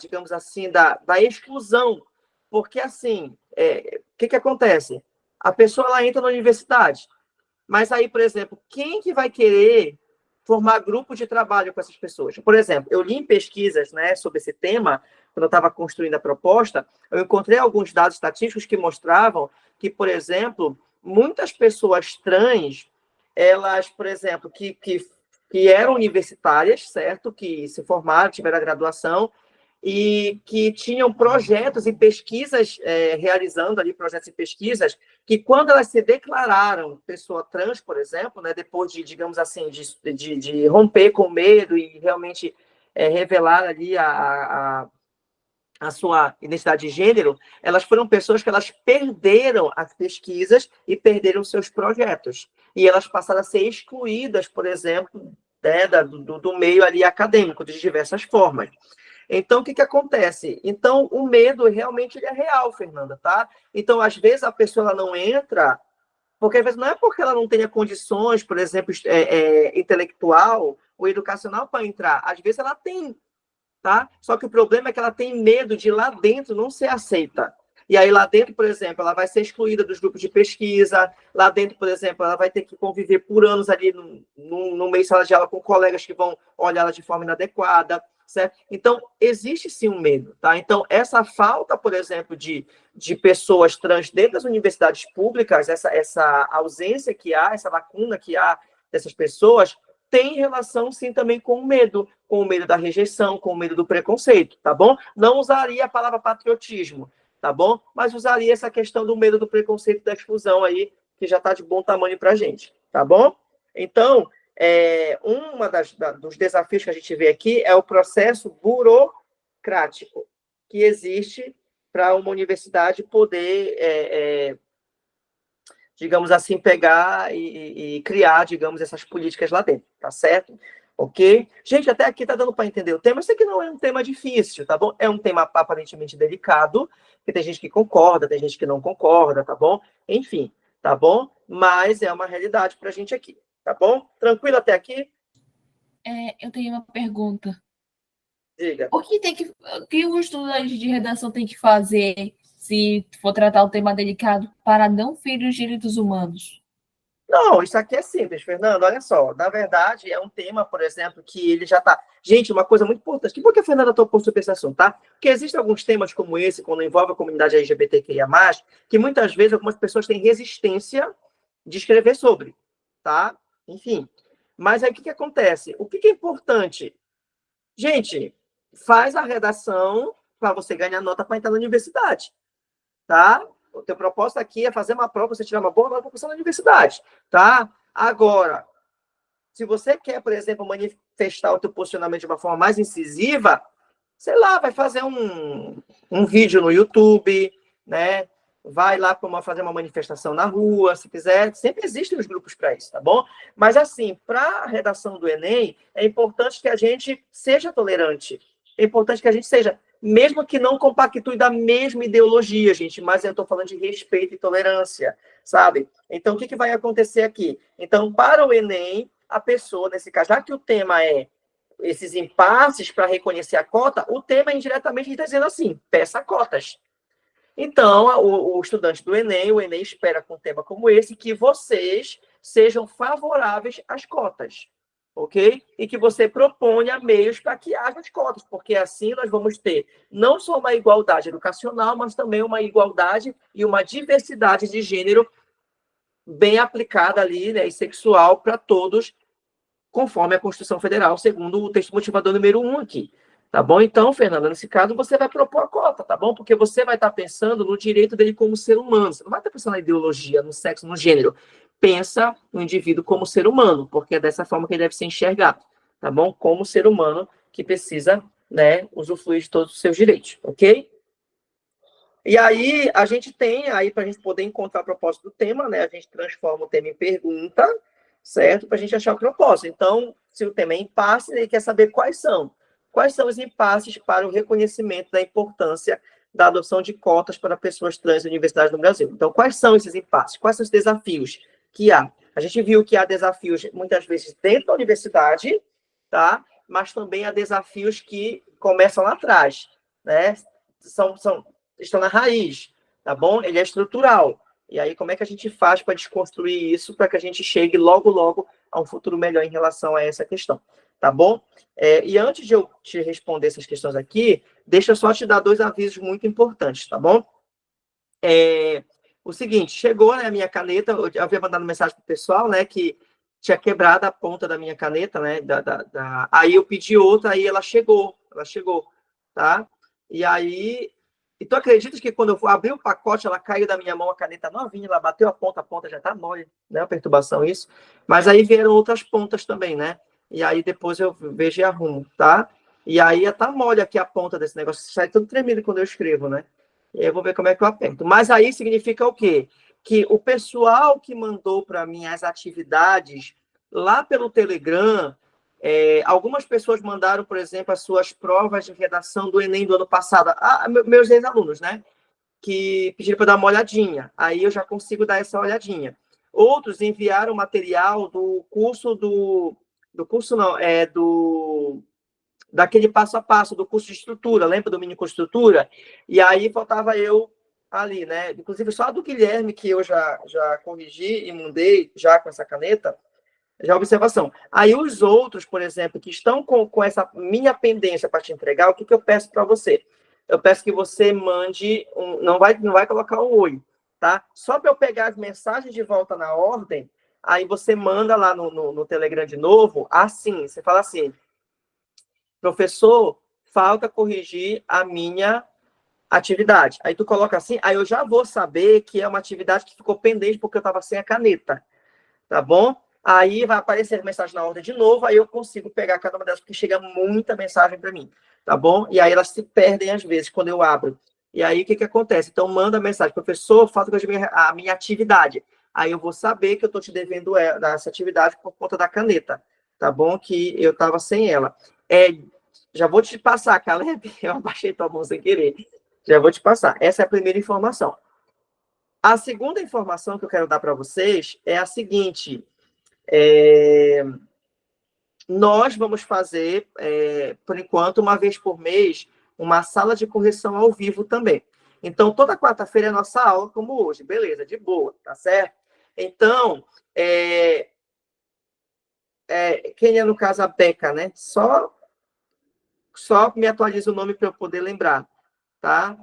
digamos assim, da exclusão. Porque, assim, o que acontece? A pessoa, ela entra na universidade, mas aí, por exemplo, quem que vai querer formar grupo de trabalho com essas pessoas? Por exemplo, eu li em pesquisas, né, sobre esse tema, quando eu estava construindo a proposta, eu encontrei alguns dados estatísticos que mostravam que, por exemplo, muitas pessoas trans, elas, por exemplo, que eram universitárias, certo? Que se formaram, tiveram a graduação, e que tinham projetos e pesquisas, realizando ali projetos e pesquisas, que quando elas se declararam pessoa trans, por exemplo, né, depois de, digamos assim, de romper com medo e realmente revelar ali a sua identidade de gênero, elas foram pessoas que elas perderam as pesquisas e perderam seus projetos. E elas passaram a ser excluídas, por exemplo, né, do meio ali acadêmico, de diversas formas. Então, o que acontece? Então, o medo realmente ele é real, Fernanda, tá? Então, às vezes, a pessoa ela não entra, porque às vezes não é porque ela não tenha condições, por exemplo, intelectual ou educacional para entrar. Às vezes ela tem, tá? Só que o problema é que ela tem medo de lá dentro não ser aceita. E aí lá dentro, por exemplo, ela vai ser excluída dos grupos de pesquisa, lá dentro, por exemplo, ela vai ter que conviver por anos ali no meio de sala de aula com colegas que vão olhar ela de forma inadequada, certo? Então, existe sim um medo, tá? Então, essa falta, por exemplo, de pessoas trans dentro das universidades públicas, essa ausência que há, essa lacuna que há dessas pessoas, tem relação, sim, também com o medo da rejeição, com o medo do preconceito, tá bom? Não usaria a palavra patriotismo, tá bom? Mas usaria essa questão do medo do preconceito, da exclusão aí, que já está de bom tamanho para a gente, tá bom? Então, dos desafios que a gente vê aqui é o processo burocrático que existe para uma universidade poder digamos assim, pegar e criar, digamos, essas políticas lá dentro, tá certo? Ok? Gente, até aqui tá dando para entender o tema. Isso aqui não é um tema difícil, tá bom? É um tema aparentemente delicado, porque tem gente que concorda, tem gente que não concorda, tá bom? Enfim, tá bom? Mas é uma realidade para a gente aqui, tá bom? Tranquilo até aqui? Eu tenho uma pergunta. Diga. O que o estudante de redação tem que fazer se for tratar um tema delicado para não ferir os direitos humanos? Não, isso aqui é simples, Fernando. Olha só, na verdade, é um tema, por exemplo, que ele já está. Gente, uma coisa muito importante. Por que a Fernanda tocou sobre esse assunto, tá? Porque existem alguns temas como esse, quando envolve a comunidade LGBTQIA, que muitas vezes algumas pessoas têm resistência de escrever sobre, tá? Enfim. Mas aí o que acontece? O que é importante? Gente, faz a redação para você ganhar nota para entrar na universidade, tá? O teu propósito aqui é fazer uma prova, você tirar uma boa nota para passar na universidade, tá? Agora, se você quer, por exemplo, manifestar o teu posicionamento de uma forma mais incisiva, sei lá, vai fazer um vídeo no YouTube, né? Vai lá fazer uma manifestação na rua, se quiser. Sempre existem os grupos para isso, tá bom? Mas, assim, para a redação do Enem, é importante que a gente seja tolerante. É importante que a gente seja, mesmo que não compactue da mesma ideologia, gente, mas eu estou falando de respeito e tolerância, sabe? Então, o que vai acontecer aqui? Então, para o Enem, a pessoa, nesse caso, já que o tema é esses impasses para reconhecer a cota, o tema indiretamente está dizendo assim, peça cotas. Então, o estudante do Enem, o Enem espera com um tema como esse que vocês sejam favoráveis às cotas, ok? E que você proponha meios para que haja as cotas, porque assim nós vamos ter não só uma igualdade educacional, mas também uma igualdade e uma diversidade de gênero bem aplicada ali, né, e sexual para todos conforme a Constituição Federal, segundo o texto motivador número 1 aqui. Tá bom? Então, Fernanda, nesse caso, você vai propor a cota, tá bom? Porque você vai estar pensando no direito dele como ser humano. Você não vai estar pensando na ideologia, no sexo, no gênero. Pensa no indivíduo como ser humano, porque é dessa forma que ele deve ser enxergado, tá bom? Como ser humano que precisa, né, usufruir de todos os seus direitos, ok? E aí, a gente tem, aí para a gente poder encontrar o propósito do tema, né, a gente transforma o tema em pergunta, certo? Para a gente achar o propósito. Então, se o tema é impasse, ele quer saber quais são. Quais são os impasses para o reconhecimento da importância da adoção de cotas para pessoas trans em universidades no Brasil? Então, quais são esses impasses? Quais são os desafios que há? A gente viu que há desafios, muitas vezes, dentro da universidade, tá? Mas também há desafios que começam lá atrás, né? Estão na raiz, tá bom? Ele é estrutural. E aí, como é que a gente faz para desconstruir isso, para que a gente chegue logo, logo a um futuro melhor em relação a essa questão, tá bom? E antes de eu te responder essas questões aqui, deixa eu só te dar 2 avisos muito importantes, tá bom? O seguinte, chegou, né, a minha caneta, eu havia mandado mensagem para o pessoal, né, que tinha quebrado a ponta da minha caneta, né, aí eu pedi outra, aí ela chegou, tá? E aí, e tu acreditas que quando eu abri o pacote, ela caiu da minha mão, a caneta novinha, ela bateu a ponta já tá mole, né, uma perturbação isso, mas aí vieram outras pontas também, né, e aí depois eu vejo e arrumo, tá? E aí tá mole aqui a ponta desse negócio, sai tudo tremido quando eu escrevo, né? E eu vou ver como é que eu aperto. Mas aí significa o quê? Que o pessoal que mandou para mim as atividades lá pelo Telegram, algumas pessoas mandaram, por exemplo, as suas provas de redação do Enem do ano passado. Meus ex-alunos, né? Que pediram para dar uma olhadinha. Aí eu já consigo dar essa olhadinha. Outros enviaram material do curso daquele passo a passo do curso de estrutura, lembra do mini curso de estrutura? E aí faltava eu ali, né? Inclusive só a do Guilherme, que eu já corrigi e mandei já com essa caneta, já observação. Aí os outros, por exemplo, que estão com essa minha pendência para te entregar, o que eu peço para você? Eu peço que você mande, não vai colocar um oi, tá? Só para eu pegar as mensagens de volta na ordem, aí você manda lá no Telegram de novo, assim, você fala assim, professor, falta corrigir a minha atividade. Aí tu coloca assim, aí eu já vou saber que é uma atividade que ficou pendente porque eu estava sem a caneta, tá bom? Aí vai aparecer mensagem na ordem de novo, aí eu consigo pegar cada uma delas, porque chega muita mensagem para mim, tá bom? E aí elas se perdem às vezes quando eu abro. E aí o que acontece? Então manda mensagem, professor, falta corrigir a minha atividade. Aí eu vou saber que eu estou te devendo essa atividade por conta da caneta, tá bom? Que eu estava sem ela. Já vou te passar, Caleb, eu abaixei tua mão sem querer. Já vou te passar. Essa é a primeira informação. A segunda informação que eu quero dar para vocês é a seguinte. Nós vamos fazer, por enquanto, uma vez por mês, uma sala de correção ao vivo também. Então, toda quarta-feira é a nossa aula, como hoje. Beleza, de boa, tá certo? Então, quem é, no caso, a Beca, né? Só me atualiza o nome para eu poder lembrar, tá?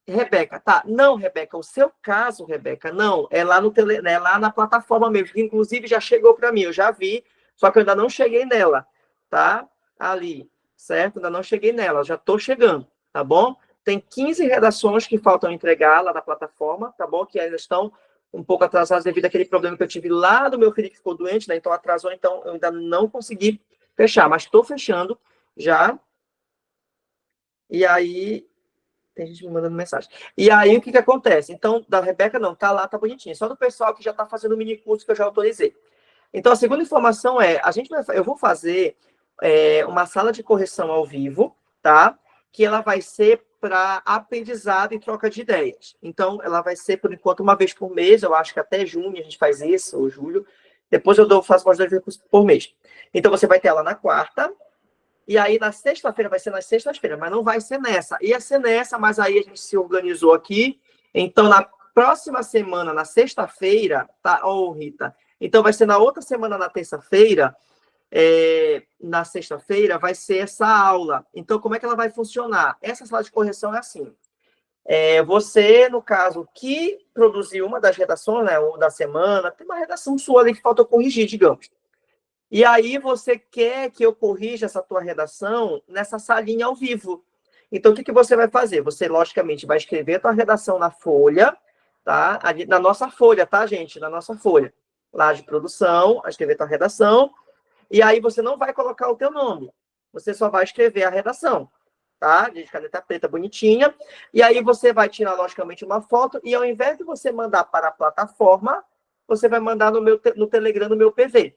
Rebeca, tá? Não, Rebeca, o seu caso, Rebeca, não, é lá é lá na plataforma mesmo, que inclusive já chegou para mim, eu já vi, só que eu ainda não cheguei nela, tá? Ali, certo? Ainda não cheguei nela, já tô chegando, tá bom? Tem 15 redações que faltam entregar lá na plataforma, tá bom? Que ainda estão um pouco atrasadas devido àquele problema que eu tive lá do meu filho que ficou doente, né? Então atrasou, então eu ainda não consegui fechar, mas estou fechando já. E aí, tem gente me mandando mensagem. E aí, o que acontece? Então, da Rebeca, não, tá lá, tá bonitinho. Só do pessoal que já tá fazendo o mini curso que eu já autorizei. Então, a segunda informação é, eu vou fazer uma sala de correção ao vivo, tá? Que ela vai ser para aprendizado e troca de ideias. Então, ela vai ser, por enquanto, uma vez por mês, eu acho que até junho a gente faz isso, ou julho. Depois eu faço mais 2 vezes por mês. Então, você vai ter ela na quarta, e aí, na sexta-feira, vai ser nas sextas-feiras, mas não vai ser nessa. Ia ser nessa, mas aí a gente se organizou aqui. Então, na próxima semana, na sexta-feira, tá? Ô, Rita. Então, vai ser na outra semana, na terça-feira. Na sexta-feira, vai ser essa aula. Então, como é que ela vai funcionar? Essa sala de correção é assim. Você, no caso, que produziu uma das redações, né, ou da semana, tem uma redação sua ali que falta corrigir, digamos. E aí você quer que eu corrija essa tua redação nessa salinha ao vivo. Então, o que você vai fazer? Você, logicamente, vai escrever a tua redação na folha, tá? Na nossa folha, tá, gente? Na nossa folha. Lá de produção, vai escrever a tua redação, e aí você não vai colocar o teu nome. Você só vai escrever a redação, tá? De caneta preta bonitinha. E aí você vai tirar, logicamente, uma foto, e ao invés de você mandar para a plataforma, você vai mandar no Telegram, no meu PV.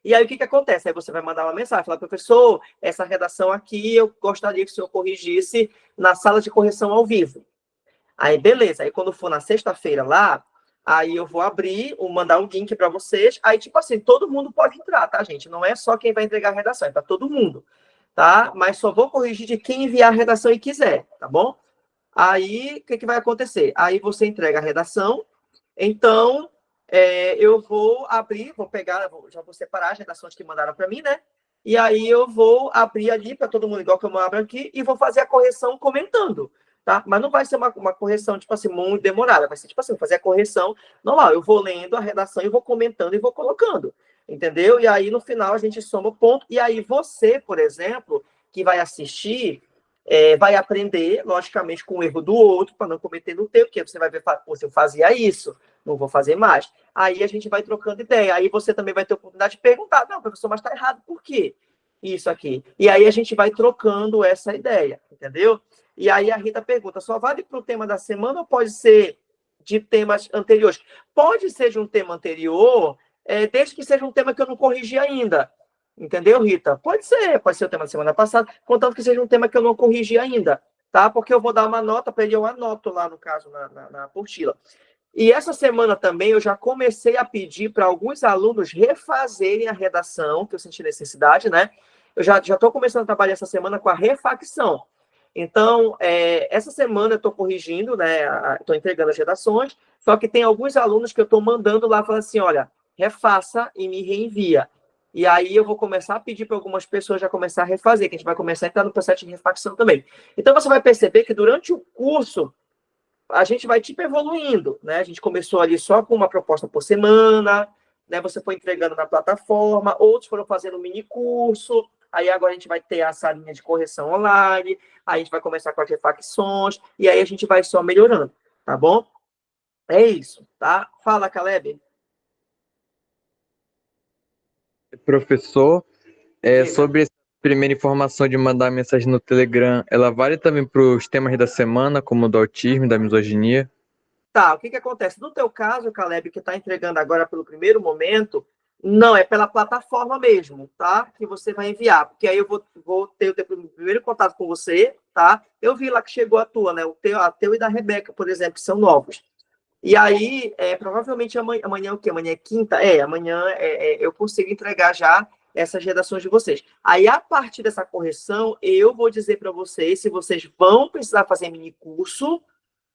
E aí, o que acontece? Aí você vai mandar uma mensagem, falar, professor, essa redação aqui eu gostaria que o senhor corrigisse na sala de correção ao vivo. Aí, beleza. Aí, quando for na sexta-feira lá, aí eu vou abrir, mandar um link para vocês. Aí, tipo assim, todo mundo pode entrar, tá, gente? Não é só quem vai entregar a redação, é para todo mundo, tá? Mas só vou corrigir de quem enviar a redação e quiser, tá bom? Aí, o que vai acontecer? Aí você entrega a redação, então, eu vou abrir, vou pegar, já vou separar as redações que mandaram para mim, né? E aí eu vou abrir ali para todo mundo, igual que eu abro aqui, e vou fazer a correção comentando, tá? Mas não vai ser uma correção, tipo assim, muito demorada. Vai ser, tipo assim, fazer a correção normal. Eu vou lendo a redação e vou comentando e vou colocando, entendeu? E aí, no final, a gente soma o ponto. E aí, você, por exemplo, que vai assistir, vai aprender, logicamente, com o erro do outro, para não cometer no teu, porque você vai ver, pô, se eu fazia isso, não vou fazer mais. Aí a gente vai trocando ideia. Aí você também vai ter a oportunidade de perguntar, não, professor, mas está errado, por quê? Isso aqui. E aí a gente vai trocando essa ideia, entendeu? E aí a Rita pergunta, só vale para o tema da semana ou pode ser de temas anteriores? Pode ser de um tema anterior, desde que seja um tema que eu não corrigi ainda. Entendeu, Rita? Pode ser o tema da semana passada, contanto que seja um tema que eu não corrigi ainda, tá? Porque eu vou dar uma nota para ele, eu anoto lá, no caso, na apostila. E essa semana também eu já comecei a pedir para alguns alunos refazerem a redação, que eu senti necessidade, né? Eu já estou começando a trabalhar essa semana com a refacção. Então, essa semana eu estou corrigindo, né? Estou entregando as redações, só que tem alguns alunos que eu estou mandando lá, falando assim, olha, refaça e me reenvia. E aí eu vou começar a pedir para algumas pessoas já começar a refazer, que a gente vai começar a entrar no processo de refacção também. Então, você vai perceber que durante o curso, a gente vai tipo evoluindo, né? A gente começou ali só com uma proposta por semana, né? Você foi entregando na plataforma, outros foram fazendo mini curso, aí agora a gente vai ter a salinha de correção online, aí a gente vai começar com as refacções, e aí a gente vai só melhorando, tá bom? É isso, tá? Fala, Caleb. Professor, Diga. sobre essa primeira informação de mandar mensagem no Telegram, ela vale também para os temas da semana, como o do autismo e da misoginia? Tá, o que acontece? No teu caso, Caleb, que está entregando agora pelo primeiro momento, não, é pela plataforma mesmo, tá? Que você vai enviar, porque aí eu vou ter o primeiro contato com você, tá? Eu vi lá que chegou a tua, né? A teu e da Rebeca, por exemplo, que são novos. E aí, provavelmente amanhã é o quê? Amanhã é quinta? Amanhã eu consigo entregar já essas redações de vocês. Aí, a partir dessa correção, eu vou dizer para vocês se vocês vão precisar fazer mini curso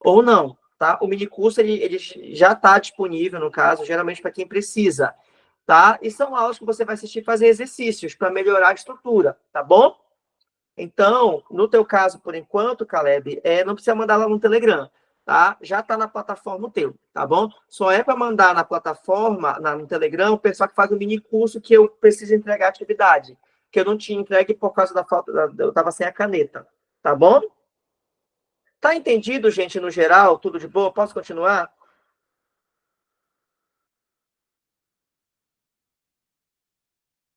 ou não, tá? O mini curso ele já está disponível, no caso, geralmente para quem precisa, tá? E são aulas que você vai assistir e fazer exercícios para melhorar a estrutura, tá bom? Então, no teu caso, por enquanto, Caleb, não precisa mandar lá no Telegram, tá? Já está na plataforma o teu, tá bom? Só é para mandar na plataforma, no Telegram, o pessoal que faz o mini curso que eu preciso entregar a atividade, que eu não tinha entregue por causa da falta, eu estava sem a caneta, tá bom? Tá entendido, gente, no geral? Tudo de boa? Posso continuar?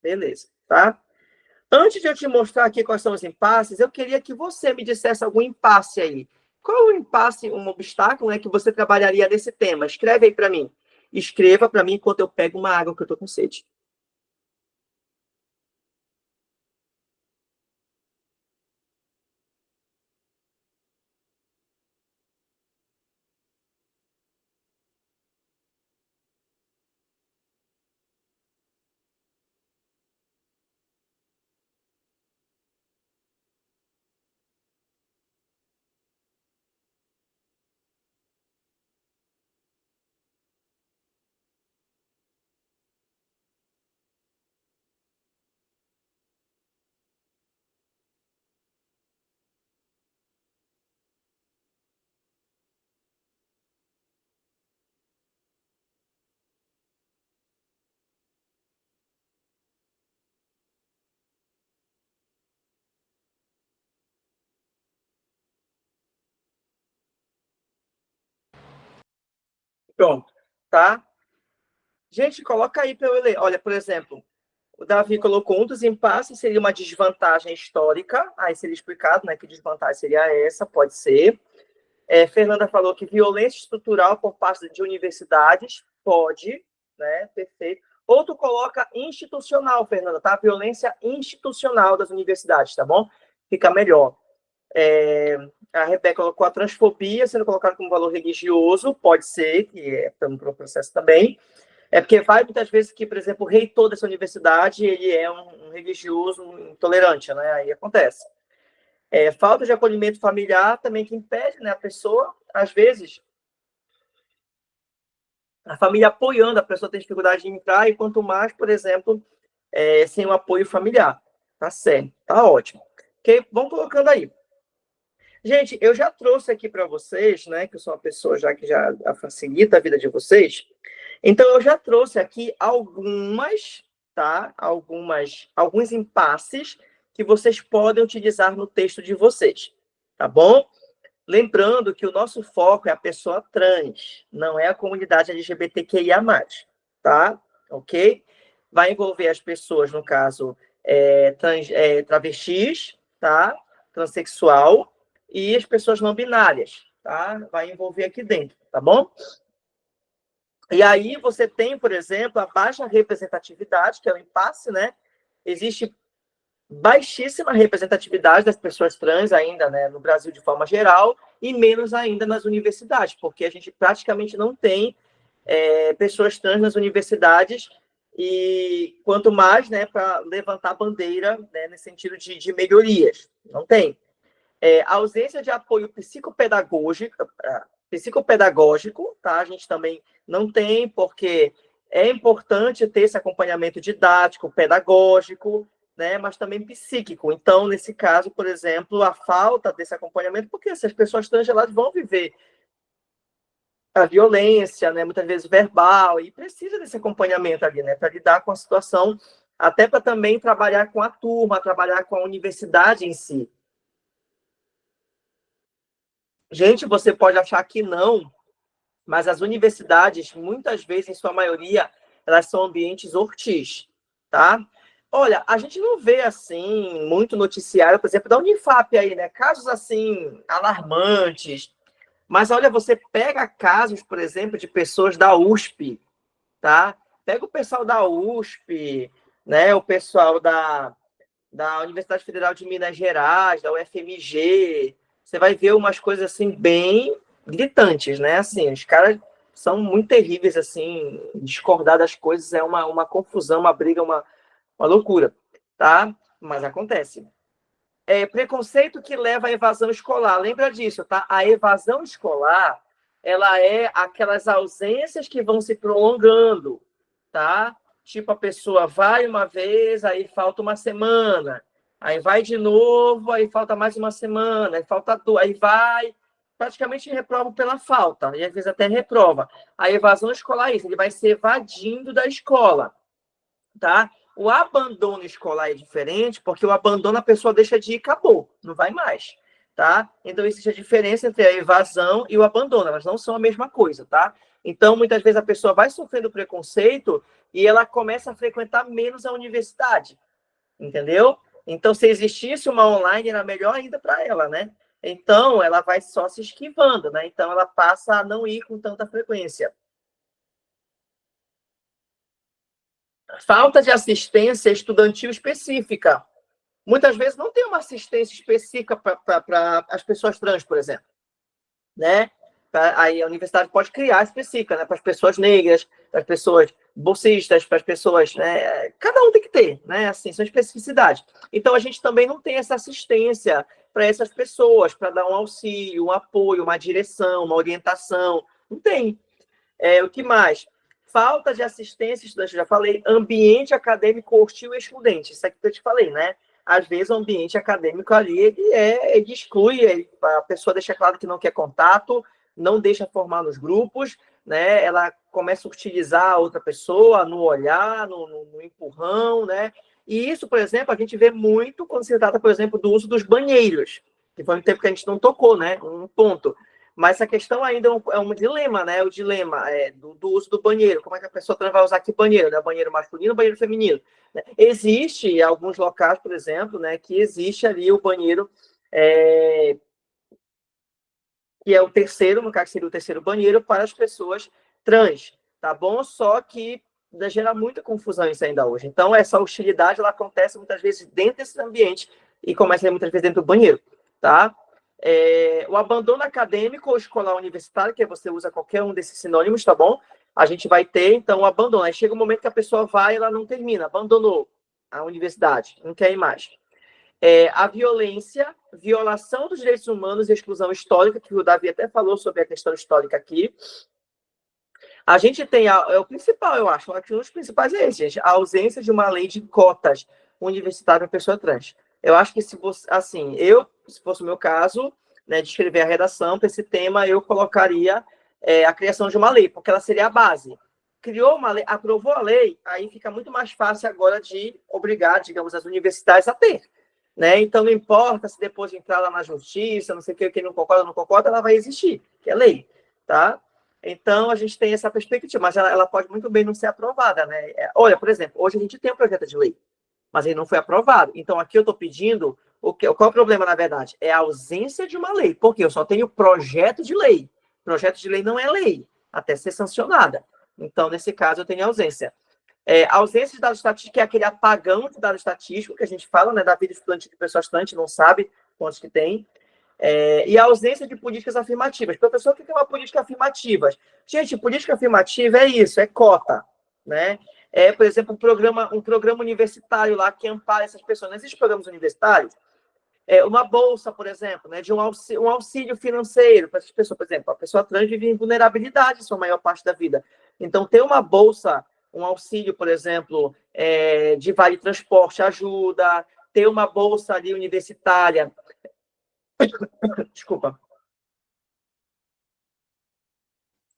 Beleza, tá? Antes de eu te mostrar aqui quais são os impasses, eu queria que você me dissesse algum impasse aí. Qual é o impasse, um obstáculo, né, que você trabalharia nesse tema? Escreve aí para mim. Escreva para mim enquanto eu pego uma água que eu tô com sede. Pronto, tá? Gente, coloca aí para eu ler. Olha, por exemplo, o Davi colocou um dos impasses seria uma desvantagem histórica. Aí seria explicado, né, que desvantagem seria essa, pode ser. Fernanda falou que violência estrutural por parte de universidades, pode, né, perfeito. Ou tu coloca institucional, Fernanda, tá? Violência institucional das universidades, tá bom? Fica melhor. A Rebeca colocou a transfobia sendo colocada como valor religioso, pode ser, que estamos para o processo também. Porque vai muitas vezes que, por exemplo, o reitor dessa universidade, ele é um religioso intolerante, né? Aí acontece. Falta de acolhimento familiar também que impede, né, a pessoa, às vezes, a família apoiando, a pessoa tem dificuldade de entrar, e quanto mais, por exemplo, sem o apoio familiar. Tá certo, tá ótimo. Ok? Vamos colocando aí. Gente, eu já trouxe aqui para vocês, né, que eu sou uma pessoa já que já facilita a vida de vocês. Então, eu já trouxe aqui alguns impasses que vocês podem utilizar no texto de vocês, tá bom? Lembrando que o nosso foco é a pessoa trans, não é a comunidade LGBTQIA+, tá? Ok? Vai envolver as pessoas, no caso, travestis, tá? Transsexual e as pessoas não binárias, tá? Vai envolver aqui dentro, tá bom? E aí você tem, por exemplo, a baixa representatividade, que é o impasse, né? Existe baixíssima representatividade das pessoas trans ainda, né, no Brasil de forma geral, e menos ainda nas universidades, porque a gente praticamente não tem pessoas trans nas universidades, e quanto mais, né, para levantar bandeira, né, nesse sentido de melhorias. Não tem. A ausência de apoio psicopedagógico, tá? A gente também não tem, porque é importante ter esse acompanhamento didático, pedagógico, né? Mas também psíquico. Então, nesse caso, por exemplo, a falta desse acompanhamento, porque essas pessoas trans, elas vão viver a violência, né? Muitas vezes verbal, e precisa desse acompanhamento ali, né? Para lidar com a situação, até para também trabalhar com a turma, trabalhar com a universidade em si. Gente, você pode achar que não, mas as universidades, muitas vezes, em sua maioria, elas são ambientes hostis, tá? Olha, a gente não vê, assim, muito noticiário, por exemplo, da Unifap aí, né? Casos, assim, alarmantes. Mas, olha, você pega casos, por exemplo, de pessoas da USP, tá? Pega o pessoal da USP, né? O pessoal da Universidade Federal de Minas Gerais, da UFMG, você vai ver umas coisas assim bem gritantes, né? Assim, os caras são muito terríveis, assim, discordar das coisas é uma confusão, uma briga, uma loucura, tá? Mas acontece. Preconceito que leva à evasão escolar. Lembra disso, tá? A evasão escolar, ela é aquelas ausências que vão se prolongando, tá? Tipo, a pessoa vai uma vez, aí falta uma semana. Aí vai de novo, aí falta mais uma semana, aí falta duas, aí vai, praticamente reprova pela falta, e às vezes até reprova. A evasão escolar é isso, ele vai se evadindo da escola, tá? O abandono escolar é diferente, porque o abandono a pessoa deixa de ir, acabou, não vai mais, tá? Então existe a diferença entre a evasão e o abandono, elas não são a mesma coisa, tá? Então, muitas vezes a pessoa vai sofrendo preconceito e ela começa a frequentar menos a universidade, entendeu? Então, se existisse uma online, era melhor ainda para ela, né? Então, ela vai só se esquivando, né? Então, ela passa a não ir com tanta frequência. Falta de assistência estudantil específica. Muitas vezes não tem uma assistência específica para as pessoas trans, por exemplo, né? Aí a universidade pode criar específica, né? Para as pessoas negras, para as pessoas bolsistas, para as pessoas, né? Cada um tem que ter, né? Assim, são especificidades. Então, a gente também não tem essa assistência para essas pessoas, para dar um auxílio, um apoio, uma direção, uma orientação. Não tem. O que mais? Falta de assistência estudante, já falei. Ambiente acadêmico hostil e excludente. Isso aqui que eu te falei, né? Às vezes o ambiente acadêmico ali, ele exclui, a pessoa deixa claro que não quer contato, não deixa formar nos grupos, né? Ela começa a utilizar a outra pessoa no olhar, no empurrão, né? E isso, por exemplo, a gente vê muito quando se trata, por exemplo, do uso dos banheiros, que foi um tempo que a gente não tocou, né? Um ponto. Mas essa questão ainda é um dilema, né? O dilema do uso do banheiro. Como é que a pessoa trans vai usar que banheiro? Né? Banheiro masculino ou banheiro feminino? Né? Existe em alguns locais, por exemplo, né, que existe ali o banheiro que é o terceiro, no caso seria o terceiro banheiro para as pessoas trans, tá bom? Só que gera muita confusão isso ainda hoje. Então, essa hostilidade, ela acontece muitas vezes dentro desse ambiente e começa muitas vezes dentro do banheiro, tá? O abandono acadêmico ou escolar universitário, que você usa qualquer um desses sinônimos, tá bom? A gente vai ter, então, o abandono. Aí chega um momento que a pessoa vai e ela não termina, abandonou a universidade, não quer ir mais. A violência, violação dos direitos humanos e exclusão histórica, que o Davi até falou sobre a questão histórica aqui. A gente tem, o principal, eu acho, um dos principais é esse, gente, a ausência de uma lei de cotas universitárias para pessoa trans. Eu acho que se fosse, assim, se fosse o meu caso, né, de escrever a redação para esse tema, eu colocaria a criação de uma lei, porque ela seria a base. Criou uma lei, aprovou a lei, aí fica muito mais fácil agora de obrigar, digamos, as universidades a ter. Né? Então, não importa se depois de entrar lá na justiça, não sei o que, quem não concorda, ela vai existir, que é lei, tá? Então, a gente tem essa perspectiva, mas ela pode muito bem não ser aprovada, né? Olha, por exemplo, hoje a gente tem um projeto de lei, mas ele não foi aprovado. Então, aqui eu estou pedindo, qual é o problema, na verdade? É a ausência de uma lei, porque eu só tenho projeto de lei. Projeto de lei não é lei, até ser sancionada. Então, nesse caso, eu tenho ausência. Ausência de dados estatísticos, que é aquele apagão de dados estatísticos que a gente fala, né, da vida estudante de pessoas trans, não sabe quantos que tem. E a ausência de políticas afirmativas. Professor, o que é uma política afirmativa? Gente, política afirmativa é isso, é cota, né? Por exemplo, um programa universitário lá que ampara essas pessoas. Não existem programas universitários? Uma bolsa, por exemplo, né, de um auxílio financeiro para essas pessoas. Por exemplo, a pessoa trans vive em vulnerabilidade sua maior parte da vida. Então, ter uma bolsa, um auxílio, por exemplo, de vale transporte ajuda, ter uma bolsa ali universitária. Desculpa.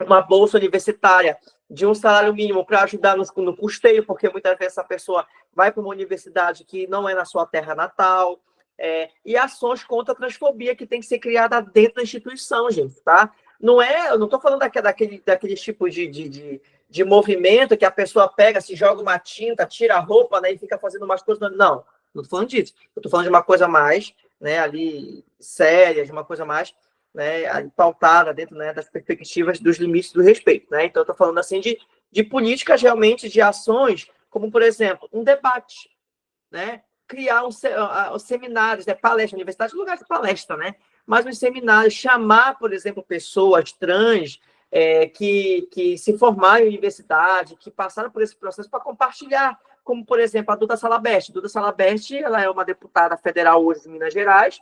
Uma bolsa universitária de um salário mínimo para ajudar no custeio, porque muitas vezes essa pessoa vai para uma universidade que não é na sua terra natal. E ações contra a transfobia que tem que ser criada dentro da instituição, gente, tá? Eu não estou falando daquele tipo de movimento que a pessoa pega, se joga uma tinta, tira a roupa, né, e fica fazendo umas coisas. Não estou falando disso. Eu estou falando de uma coisa mais, né, ali, séria, de uma coisa mais, né, pautada dentro, né, das perspectivas dos limites do respeito, né? Então, eu estou falando, assim, de políticas realmente, de ações, como, por exemplo, um debate, né? Criar os seminários, né, palestra, universidade, lugar de palestra, né? Mas os seminários, chamar, por exemplo, pessoas trans que se formaram em universidade, que passaram por esse processo para compartilhar, como, por exemplo, a Duda Salabert. Duda Salabert, ela é uma deputada federal hoje de Minas Gerais,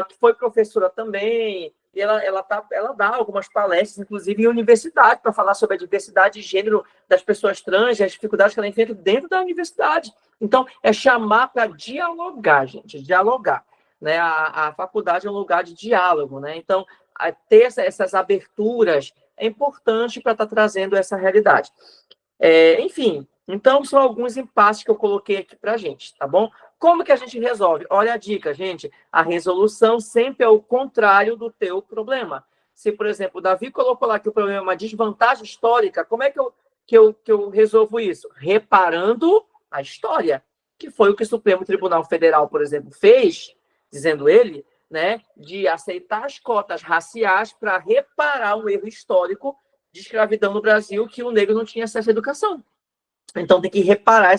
que foi professora também, e ela dá algumas palestras, inclusive em universidade, para falar sobre a diversidade de gênero das pessoas trans e as dificuldades que ela enfrenta dentro da universidade. Então, é chamar para dialogar, gente, dialogar. Né? A faculdade é um lugar de diálogo, né? Então, ter essas aberturas é importante para estar trazendo essa realidade. Enfim, então são alguns impasses que eu coloquei aqui para a gente, tá bom? Como que a gente resolve? Olha a dica, gente. A resolução sempre é o contrário do teu problema. Se, por exemplo, o Davi colocou lá que o problema é uma desvantagem histórica, como é que eu resolvo isso? Reparando a história, que foi o que o Supremo Tribunal Federal, por exemplo, fez, dizendo ele, né, de aceitar as cotas raciais para reparar um erro histórico de escravidão no Brasil, que o negro não tinha acesso à educação. Então, tem que reparar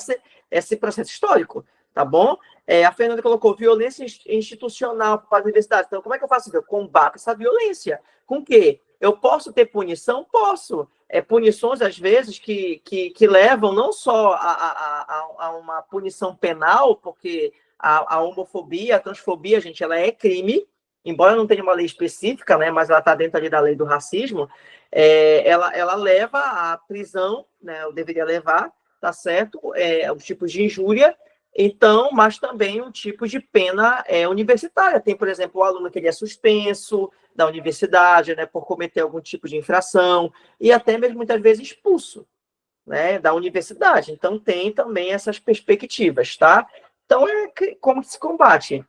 esse processo histórico, tá bom? A Fernanda colocou violência institucional para a universidade. Então, como é que eu faço isso? Eu combato essa violência. Com o quê? Eu posso ter punição? Posso. Punições, às vezes, que levam não só a uma punição penal, porque a homofobia, a transfobia, gente, ela é crime, embora não tenha uma lei específica, né, mas ela está dentro ali da lei do racismo, ela leva à prisão, né, eu deveria levar, tá certo? Os tipos de injúria, então, mas também um tipo de pena universitária. Tem, por exemplo, o aluno que ele é suspenso da universidade, né, por cometer algum tipo de infração, e até mesmo, muitas vezes, expulso, né, da universidade. Então, tem também essas perspectivas, tá? Então, como que se combate?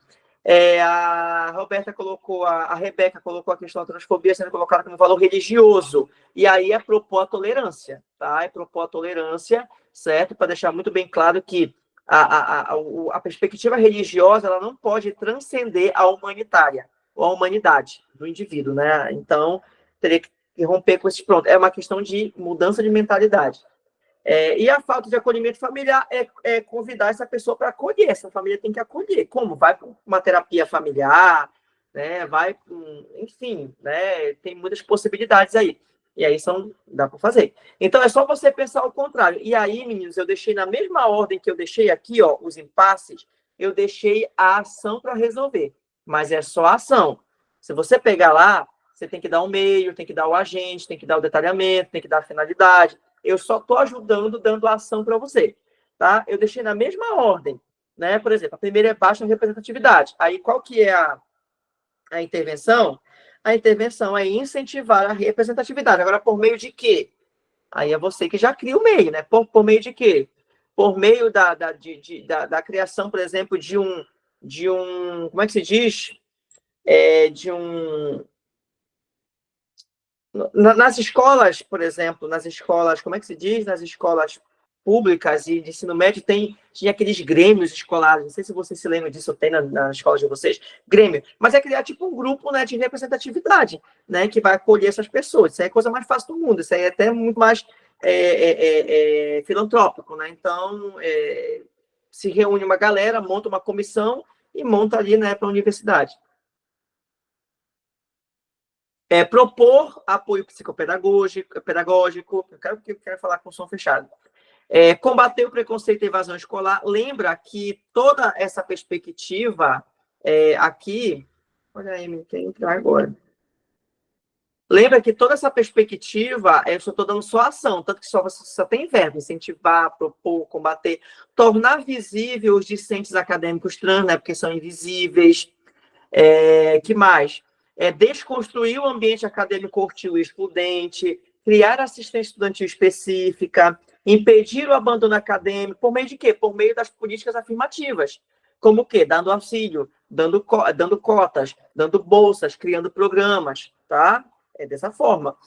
A Roberta colocou, a Rebeca colocou a questão da transfobia sendo colocada como valor religioso. E aí é propor a tolerância, tá? É propor a tolerância, certo? Para deixar muito bem claro que a perspectiva religiosa ela não pode transcender a humanitária ou a humanidade do indivíduo, né? Então, teria que romper com esse pronto. É uma questão de mudança de mentalidade. E a falta de acolhimento familiar é convidar essa pessoa para acolher. Essa família tem que acolher. Como? Vai para uma terapia familiar, né? Vai, enfim, né? Tem muitas possibilidades aí. E aí dá para fazer. Então, é só você pensar o contrário. E aí, meninos, eu deixei na mesma ordem que eu deixei aqui, ó, os impasses, eu deixei a ação para resolver. Mas é só a ação. Se você pegar lá, você tem que dar o meio, tem que dar o agente, tem que dar o detalhamento, tem que dar a finalidade. Eu só estou ajudando, dando a ação para você, tá? Eu deixei na mesma ordem, né? Por exemplo, a primeira é baixa representatividade. Aí, qual que é a intervenção? A intervenção é incentivar a representatividade. Agora, por meio de quê? Aí é você que já cria o meio, né? Por meio de quê? Por meio da criação, por exemplo, de um... Como é que se diz? Nas escolas, por exemplo, nas escolas, como é que se diz? Nas escolas públicas e de ensino médio tinha aqueles grêmios escolares, não sei se vocês se lembram disso, tem na escola de vocês, grêmio, mas é criar tipo um grupo, né, de representatividade, né, que vai acolher essas pessoas, isso aí é a coisa mais fácil do mundo, isso aí é até muito mais filantrópico, né, então se reúne uma galera, monta uma comissão e monta ali, né, para a universidade. Propor apoio psicopedagógico, eu quero falar com som fechado. Combater o preconceito e evasão escolar. Lembra que toda essa perspectiva aqui... Olha aí, me quer entrar agora. Lembra que toda essa perspectiva, eu só estou dando só ação, tanto que só tem verbo, incentivar, propor, combater, tornar visível os discentes acadêmicos trans, né, porque são invisíveis. Que mais? Desconstruir o ambiente acadêmico hostil e excludente, criar assistência estudantil específica, impedir o abandono acadêmico, por meio de quê? Por meio das políticas afirmativas. Como o quê? Dando auxílio, dando cotas, dando bolsas, criando programas, tá? É dessa forma.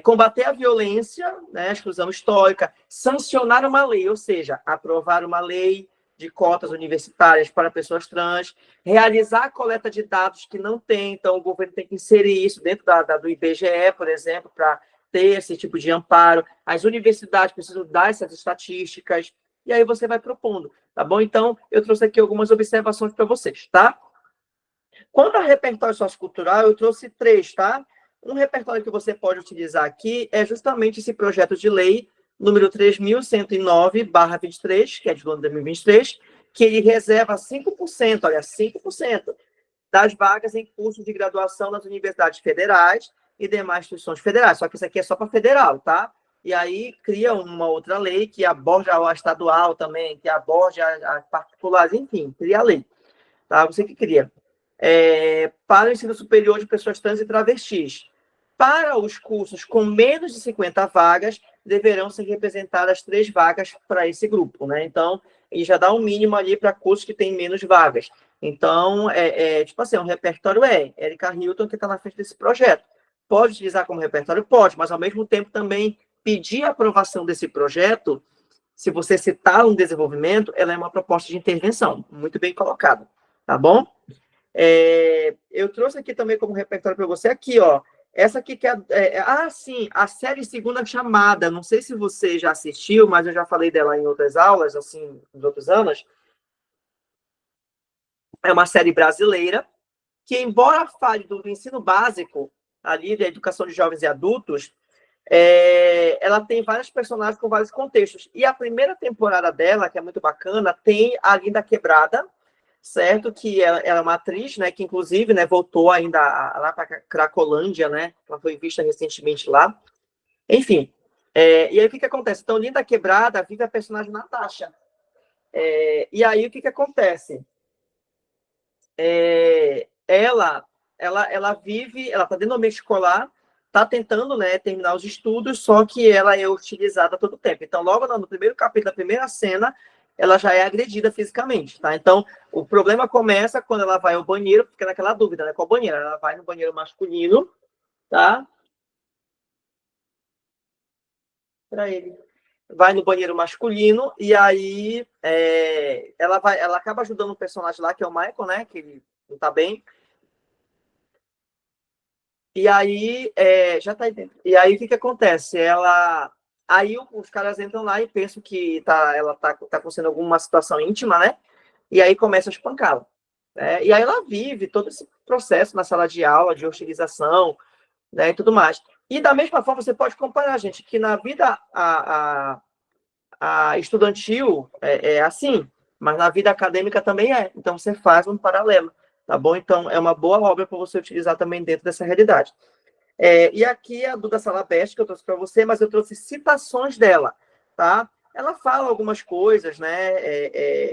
Combater a violência, né, a exclusão histórica, sancionar uma lei, ou seja, aprovar uma lei de cotas universitárias para pessoas trans, realizar a coleta de dados que não tem, então o governo tem que inserir isso dentro do IBGE, por exemplo, para ter esse tipo de amparo. As universidades precisam dar essas estatísticas, e aí você vai propondo, tá bom? Então, eu trouxe aqui algumas observações para vocês, tá? Quanto ao repertório sociocultural, eu trouxe 3, tá? Um repertório que você pode utilizar aqui é justamente esse projeto de lei número 3.109/23, que é de ano de 2023, que ele reserva 5%, olha, 5% das vagas em cursos de graduação nas universidades federais e demais instituições federais. Só que isso aqui é só para federal, tá? E aí cria uma outra lei que aborda a estadual também, que aborda as particulares, enfim, cria a lei. Tá? Você que cria. Para o ensino superior de pessoas trans e travestis. Para os cursos com menos de 50 vagas, deverão ser representadas 3 vagas para esse grupo, né? Então, ele já dá um mínimo ali para cursos que têm menos vagas. Então, tipo assim, um repertório Érica Hilton, que está na frente desse projeto. Pode utilizar como repertório? Pode, mas, ao mesmo tempo, também pedir a aprovação desse projeto, se você citar um desenvolvimento, ela é uma proposta de intervenção, muito bem colocada, tá bom? Eu trouxe aqui também como repertório para você, aqui, ó, essa aqui que sim, a série Segunda Chamada. Não sei se você já assistiu, mas eu já falei dela em outras aulas, assim, nos outros anos. É uma série brasileira que, embora fale do ensino básico, ali, da educação de jovens e adultos, ela tem vários personagens com vários contextos. E a primeira temporada dela, que é muito bacana, tem a Linda Quebrada, certo? Que ela é uma atriz, né? Que inclusive, né, voltou ainda lá para Cracolândia, né? Ela foi vista recentemente lá. Enfim. E aí o que acontece? Então, Linda Quebrada vive a personagem Natasha. E aí o que acontece? Ela vive, ela está dentro do ambiente escolar, está tentando, né, terminar os estudos, só que ela é utilizada a todo tempo. Então, logo no primeiro capítulo, da primeira cena, ela já é agredida fisicamente, tá? Então, o problema começa quando ela vai ao banheiro, fica naquela dúvida, né? Qual banheiro? Ela vai no banheiro masculino, tá? Para ele. Vai no banheiro masculino e aí ela acaba ajudando o personagem lá, que é o Michael, né? Que ele não tá bem. E aí, já tá aí dentro. E aí, o que acontece? Aí os caras entram lá e pensam que ela tá acontecendo alguma situação íntima, né? E aí começa a espancá-la. Né? E aí ela vive todo esse processo na sala de aula, de hostilização, né, e tudo mais. E da mesma forma, você pode comparar, gente, que na vida a estudantil é assim, mas na vida acadêmica também é. Então, você faz um paralelo, tá bom? Então, é uma boa obra para você utilizar também dentro dessa realidade. E aqui é a Duda Salabeste, que eu trouxe para você, mas eu trouxe citações dela, tá? Ela fala algumas coisas, né?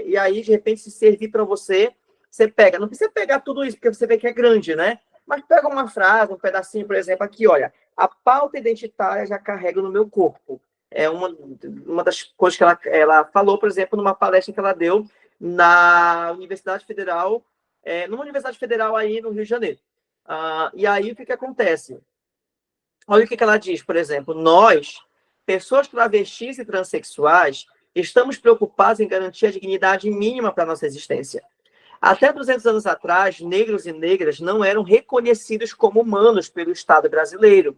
E aí, de repente, se servir para você, você pega. Não precisa pegar tudo isso, porque você vê que é grande, né? Mas pega uma frase, um pedacinho, por exemplo, aqui, olha. A pauta identitária já carrega no meu corpo. É uma das coisas que ela falou, por exemplo, numa palestra que ela deu na Universidade Federal, numa Universidade Federal aí no Rio de Janeiro. E aí, o que acontece? Olha o que ela diz, por exemplo. Nós, pessoas travestis e transexuais, estamos preocupados em garantir a dignidade mínima para a nossa existência. Até 200 anos atrás, negros e negras não eram reconhecidos como humanos pelo Estado brasileiro.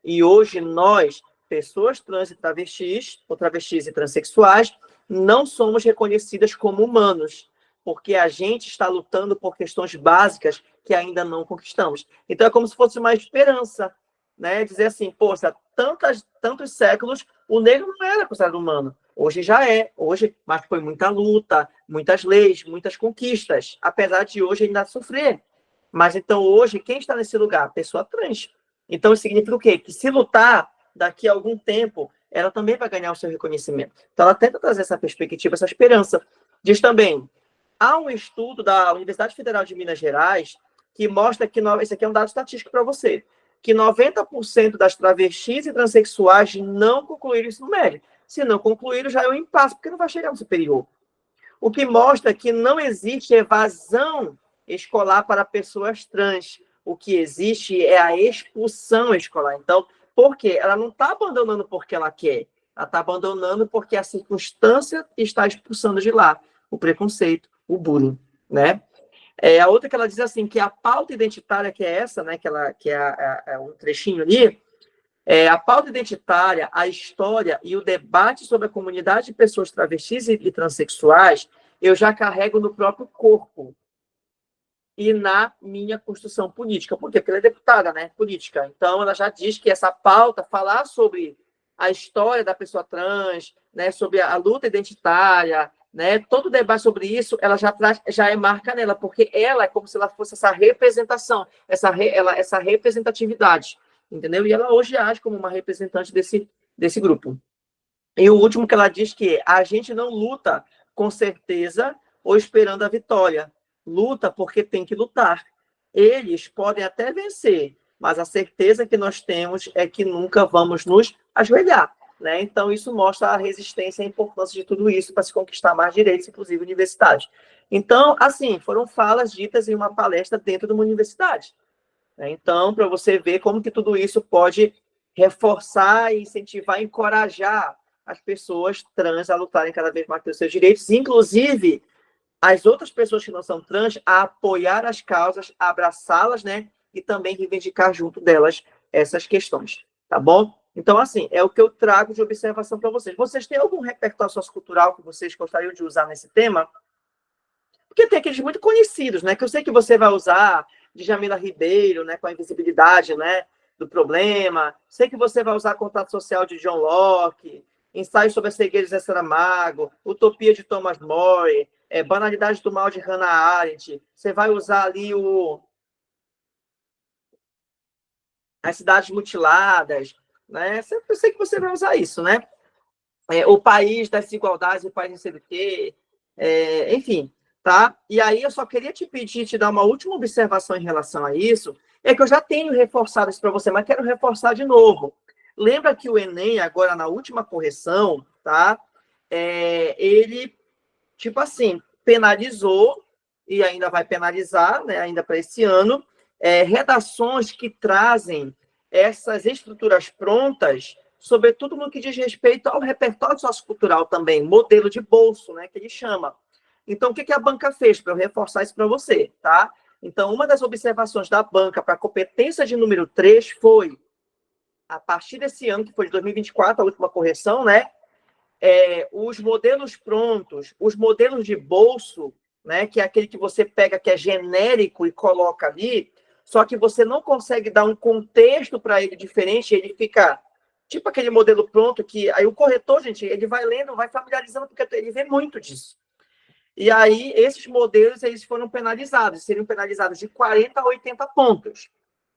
E hoje nós, pessoas trans e travestis, ou travestis e transexuais, não somos reconhecidas como humanos, porque a gente está lutando por questões básicas que ainda não conquistamos. Então é como se fosse uma esperança, né? Dizer assim, poxa, tantos séculos o negro não era considerado humano. Hoje já é, mas foi muita luta, muitas leis, muitas conquistas, apesar de hoje ainda sofrer. Mas então hoje, quem está nesse lugar? Pessoa trans. Então isso significa o quê? Que se lutar, daqui a algum tempo, ela também vai ganhar o seu reconhecimento. Então ela tenta trazer essa perspectiva, essa esperança. Diz também, há um estudo da Universidade Federal de Minas Gerais que mostra que, esse aqui é um dado estatístico para você, que 90% das travestis e transexuais não concluíram o ensino médio. Se não concluíram, já é um impasse, porque não vai chegar no superior. O que mostra que não existe evasão escolar para pessoas trans. O que existe é a expulsão escolar. Então, por quê? Ela não está abandonando porque ela quer. Ela está abandonando porque a circunstância está expulsando de lá o preconceito, o bullying, né? A outra que ela diz assim, que a pauta identitária, que é essa, né, que é um trechinho ali, a pauta identitária, a história e o debate sobre a comunidade de pessoas travestis e transexuais, eu já carrego no próprio corpo e na minha construção política. Por quê? Porque ela é deputada, né, política. Então, ela já diz que essa pauta, falar sobre a história da pessoa trans, né, sobre a luta identitária, né, todo o debate sobre isso, ela já é marca nela, porque ela é como se ela fosse essa representação, essa representatividade, entendeu? E ela hoje age como uma representante desse grupo. E o último que ela diz que a gente não luta com certeza ou esperando a vitória, luta porque tem que lutar. Eles podem até vencer, mas a certeza que nós temos é que nunca vamos nos ajoelhar. Né? Então, isso mostra a resistência e a importância de tudo isso para se conquistar mais direitos, inclusive universitários. Então, assim, foram falas ditas em uma palestra dentro de uma universidade. Né? Então, para você ver como que tudo isso pode reforçar, incentivar, encorajar as pessoas trans a lutarem cada vez mais pelos seus direitos, inclusive as outras pessoas que não são trans a apoiar as causas, a abraçá-las, né? E também reivindicar junto delas essas questões, tá bom? Então, assim, é o que eu trago de observação para vocês. Vocês têm algum repertório sociocultural que vocês gostariam de usar nesse tema? Porque tem aqueles muito conhecidos, né? Que eu sei que você vai usar, de Jamila Ribeiro, né? Com a invisibilidade, né? Do problema. Sei que você vai usar Contato Social de John Locke, Ensaio sobre a Cegueira de Zé Saramago, Utopia de Thomas More, Banalidade do Mal de Hannah Arendt. Você vai usar ali As Cidades Mutiladas, né? Eu sei que você vai usar isso, né? O País das Desigualdades, o País não sei do quê, enfim, tá? E aí eu só queria te pedir, te dar uma última observação em relação a isso, é que eu já tenho reforçado isso para você, mas quero reforçar de novo. Lembra que o Enem, agora na última correção, tá? Ele tipo assim, penalizou e ainda vai penalizar, né, ainda para esse ano, redações que trazem essas estruturas prontas, sobretudo no que diz respeito ao repertório sociocultural também, modelo de bolso, né, que ele chama. Então, o que a banca fez? Para eu reforçar isso para você, tá? Então, uma das observações da banca para a competência de número 3 foi, a partir desse ano, que foi de 2024, a última correção, né? Os modelos prontos, os modelos de bolso, né? Que é aquele que você pega, que é genérico e coloca ali, só que você não consegue dar um contexto para ele diferente, ele fica tipo aquele modelo pronto que aí o corretor, gente, ele vai lendo, vai familiarizando, porque ele vê muito disso. E aí, esses modelos, eles foram penalizados, seriam penalizados de 40 a 80 pontos,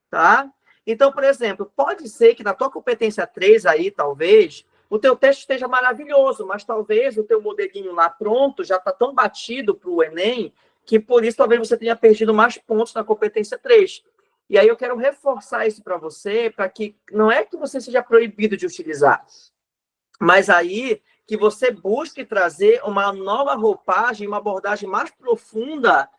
tá? Então, por exemplo, pode ser que na tua competência 3 aí, talvez, o teu teste esteja maravilhoso, mas talvez o teu modelinho lá pronto já está tão batido para o Enem, que por isso talvez você tenha perdido mais pontos na competência 3. E aí eu quero reforçar isso para você, para que não é que você seja proibido de utilizar, mas aí que você busque trazer uma nova roupagem, uma abordagem mais profunda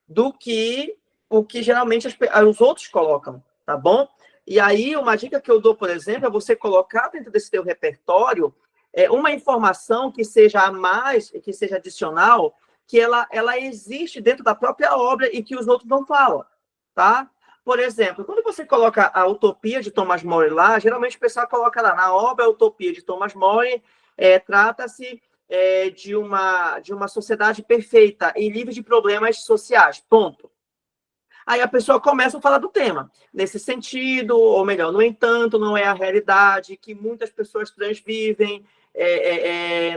do que o que geralmente os outros colocam, tá bom? E aí, uma dica que eu dou, por exemplo, é você colocar dentro desse teu repertório uma informação que seja a mais, que seja adicional, que ela existe dentro da própria obra e que os outros não falam, tá? Por exemplo, quando você coloca a Utopia de Thomas More lá, geralmente o pessoal coloca lá, na obra Utopia de Thomas More, trata-se de uma sociedade perfeita e livre de problemas sociais, ponto. Aí a pessoa começa a falar do tema, nesse sentido, ou melhor, no entanto, não é a realidade que muitas pessoas trans vivem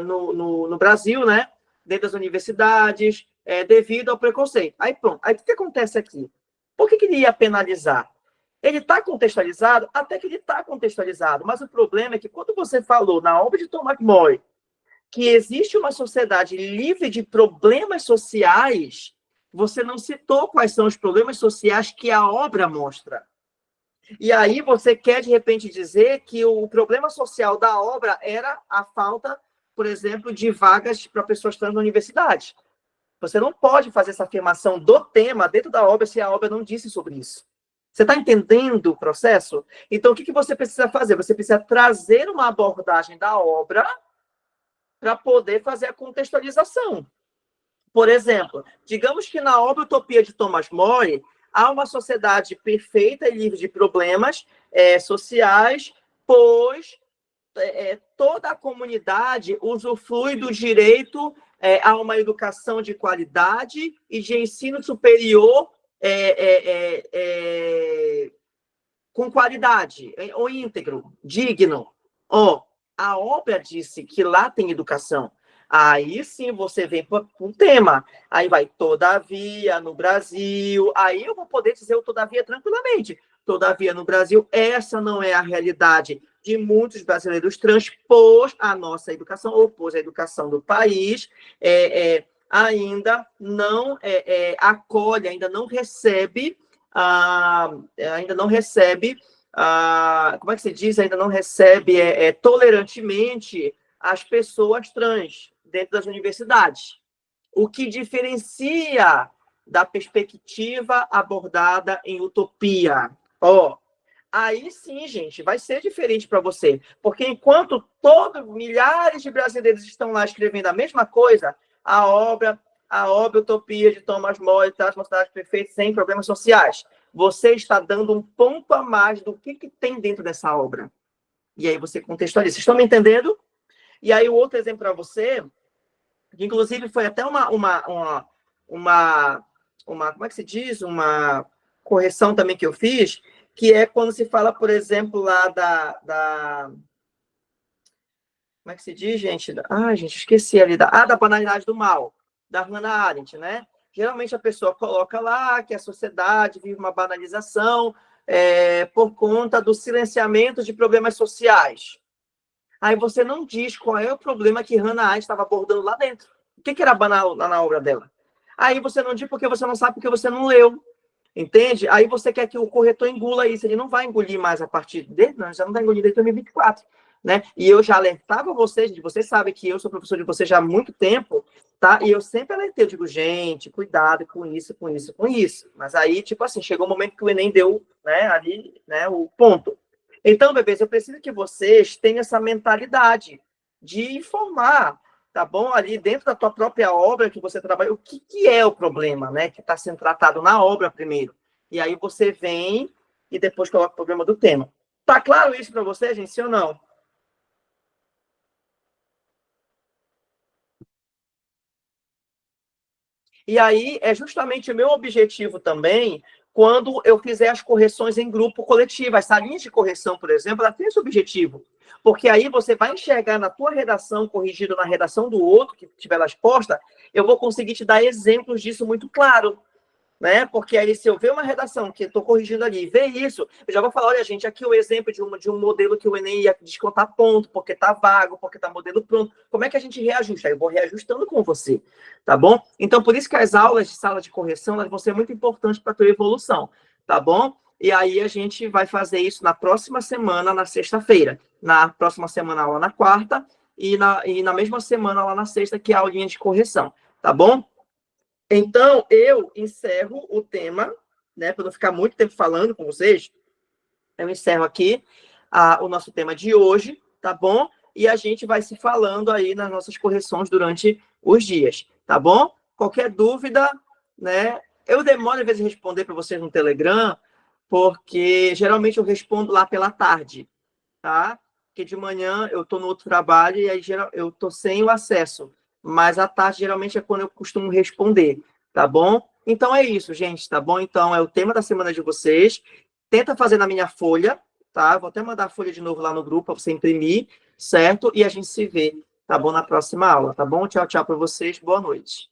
no Brasil, né? Dentro das universidades, devido ao preconceito. Aí pronto, aí o que acontece aqui? Por que ele ia penalizar? Ele está contextualizado? Até que ele está contextualizado, mas o problema é que quando você falou na obra de Thomas More que existe uma sociedade livre de problemas sociais, você não citou quais são os problemas sociais que a obra mostra. E aí você quer, de repente, dizer que o problema social da obra era a falta, por exemplo, de vagas para pessoas trans na universidade. Você não pode fazer essa afirmação do tema dentro da obra se a obra não disse sobre isso. Você está entendendo o processo? Então, o que você precisa fazer? Você precisa trazer uma abordagem da obra para poder fazer a contextualização. Por exemplo, digamos que na obra Utopia de Thomas More, há uma sociedade perfeita e livre de problemas sociais, pois toda a comunidade usufrui do direito a uma educação de qualidade e de ensino superior com qualidade, ou íntegro, digno. A obra disse que lá tem educação. Aí sim você vem para um tema. Aí vai todavia no Brasil. Aí eu vou poder dizer o todavia tranquilamente. Todavia no Brasil, essa não é a realidade de muitos brasileiros trans, pois a nossa educação, ou pois a educação do país, ainda não acolhe, ainda não recebe, como é que se diz? Ainda não recebe tolerantemente as pessoas trans dentro das universidades. O que diferencia da perspectiva abordada em Utopia. Aí sim, gente, vai ser diferente para você. Porque enquanto milhares de brasileiros estão lá escrevendo a mesma coisa, a obra Utopia de Thomas More traz uma sociedade perfeita sem problemas sociais. Você está dando um ponto a mais do que tem dentro dessa obra. E aí você contextualiza. Vocês estão me entendendo? E aí o outro exemplo para você, que inclusive foi até uma como é que se diz? Uma correção também que eu fiz, que é quando se fala, por exemplo, lá como é que se diz, gente? Gente, esqueci ali. Da banalidade do mal, da Hannah Arendt, né? Geralmente a pessoa coloca lá que a sociedade vive uma banalização por conta do silenciamento de problemas sociais. Aí você não diz qual é o problema que Hannah Arendt estava abordando lá dentro. O que era banal lá na obra dela? Aí você não diz porque você não sabe, porque você não leu. Entende? Aí você quer que o corretor engula isso. Ele não vai engolir mais a partir dele, não, já não vai engolir desde 2024. né? E eu já alertava vocês, vocês sabem que eu sou professor de vocês já há muito tempo, tá? E eu sempre alertei, eu digo, gente, cuidado com isso, com isso, com isso. Mas aí, tipo assim, chegou um momento que o Enem deu, né, ali, né, o ponto. Então, bebês, eu preciso que vocês tenham essa mentalidade de informar, tá bom? Ali dentro da tua própria obra que você trabalha, o que é o problema, né? Que está sendo tratado na obra primeiro. E aí você vem e depois coloca o problema do tema. Tá claro isso para você, gente? Sim ou não? E aí é justamente o meu objetivo também, quando eu fizer as correções em grupo coletivo. As salinhas de correção, por exemplo, ela tem esse objetivo. Porque aí você vai enxergar na tua redação, corrigido na redação do outro, que tiver lá exposta, eu vou conseguir te dar exemplos disso muito claro. Né? Porque aí, se eu ver uma redação que estou corrigindo ali, ver isso, eu já vou falar, olha, gente, aqui o exemplo de um modelo que o Enem ia descontar ponto, porque está vago, porque está modelo pronto. Como é que a gente reajusta? Aí eu vou reajustando com você, tá bom? Então, por isso que as aulas de sala de correção, elas vão ser muito importantes para a tua evolução, tá bom? E aí a gente vai fazer isso na próxima semana, na sexta-feira. Na próxima semana, aula na quarta, e na mesma semana, lá na sexta, que é a aulinha de correção, tá bom? Então, eu encerro o tema, né, para não ficar muito tempo falando com vocês, eu encerro aqui o nosso tema de hoje, tá bom? E a gente vai se falando aí nas nossas correções durante os dias, tá bom? Qualquer dúvida, né? Eu demoro às vezes a responder para vocês no Telegram, porque geralmente eu respondo lá pela tarde, tá? Porque de manhã eu estou no outro trabalho e aí eu estou sem o acesso. Mas à tarde geralmente é quando eu costumo responder, tá bom? Então é isso, gente, tá bom? Então é o tema da semana de vocês. Tenta fazer na minha folha, tá? Vou até mandar a folha de novo lá no grupo para você imprimir, certo? E a gente se vê, tá bom? Na próxima aula, tá bom? Tchau, tchau para vocês. Boa noite.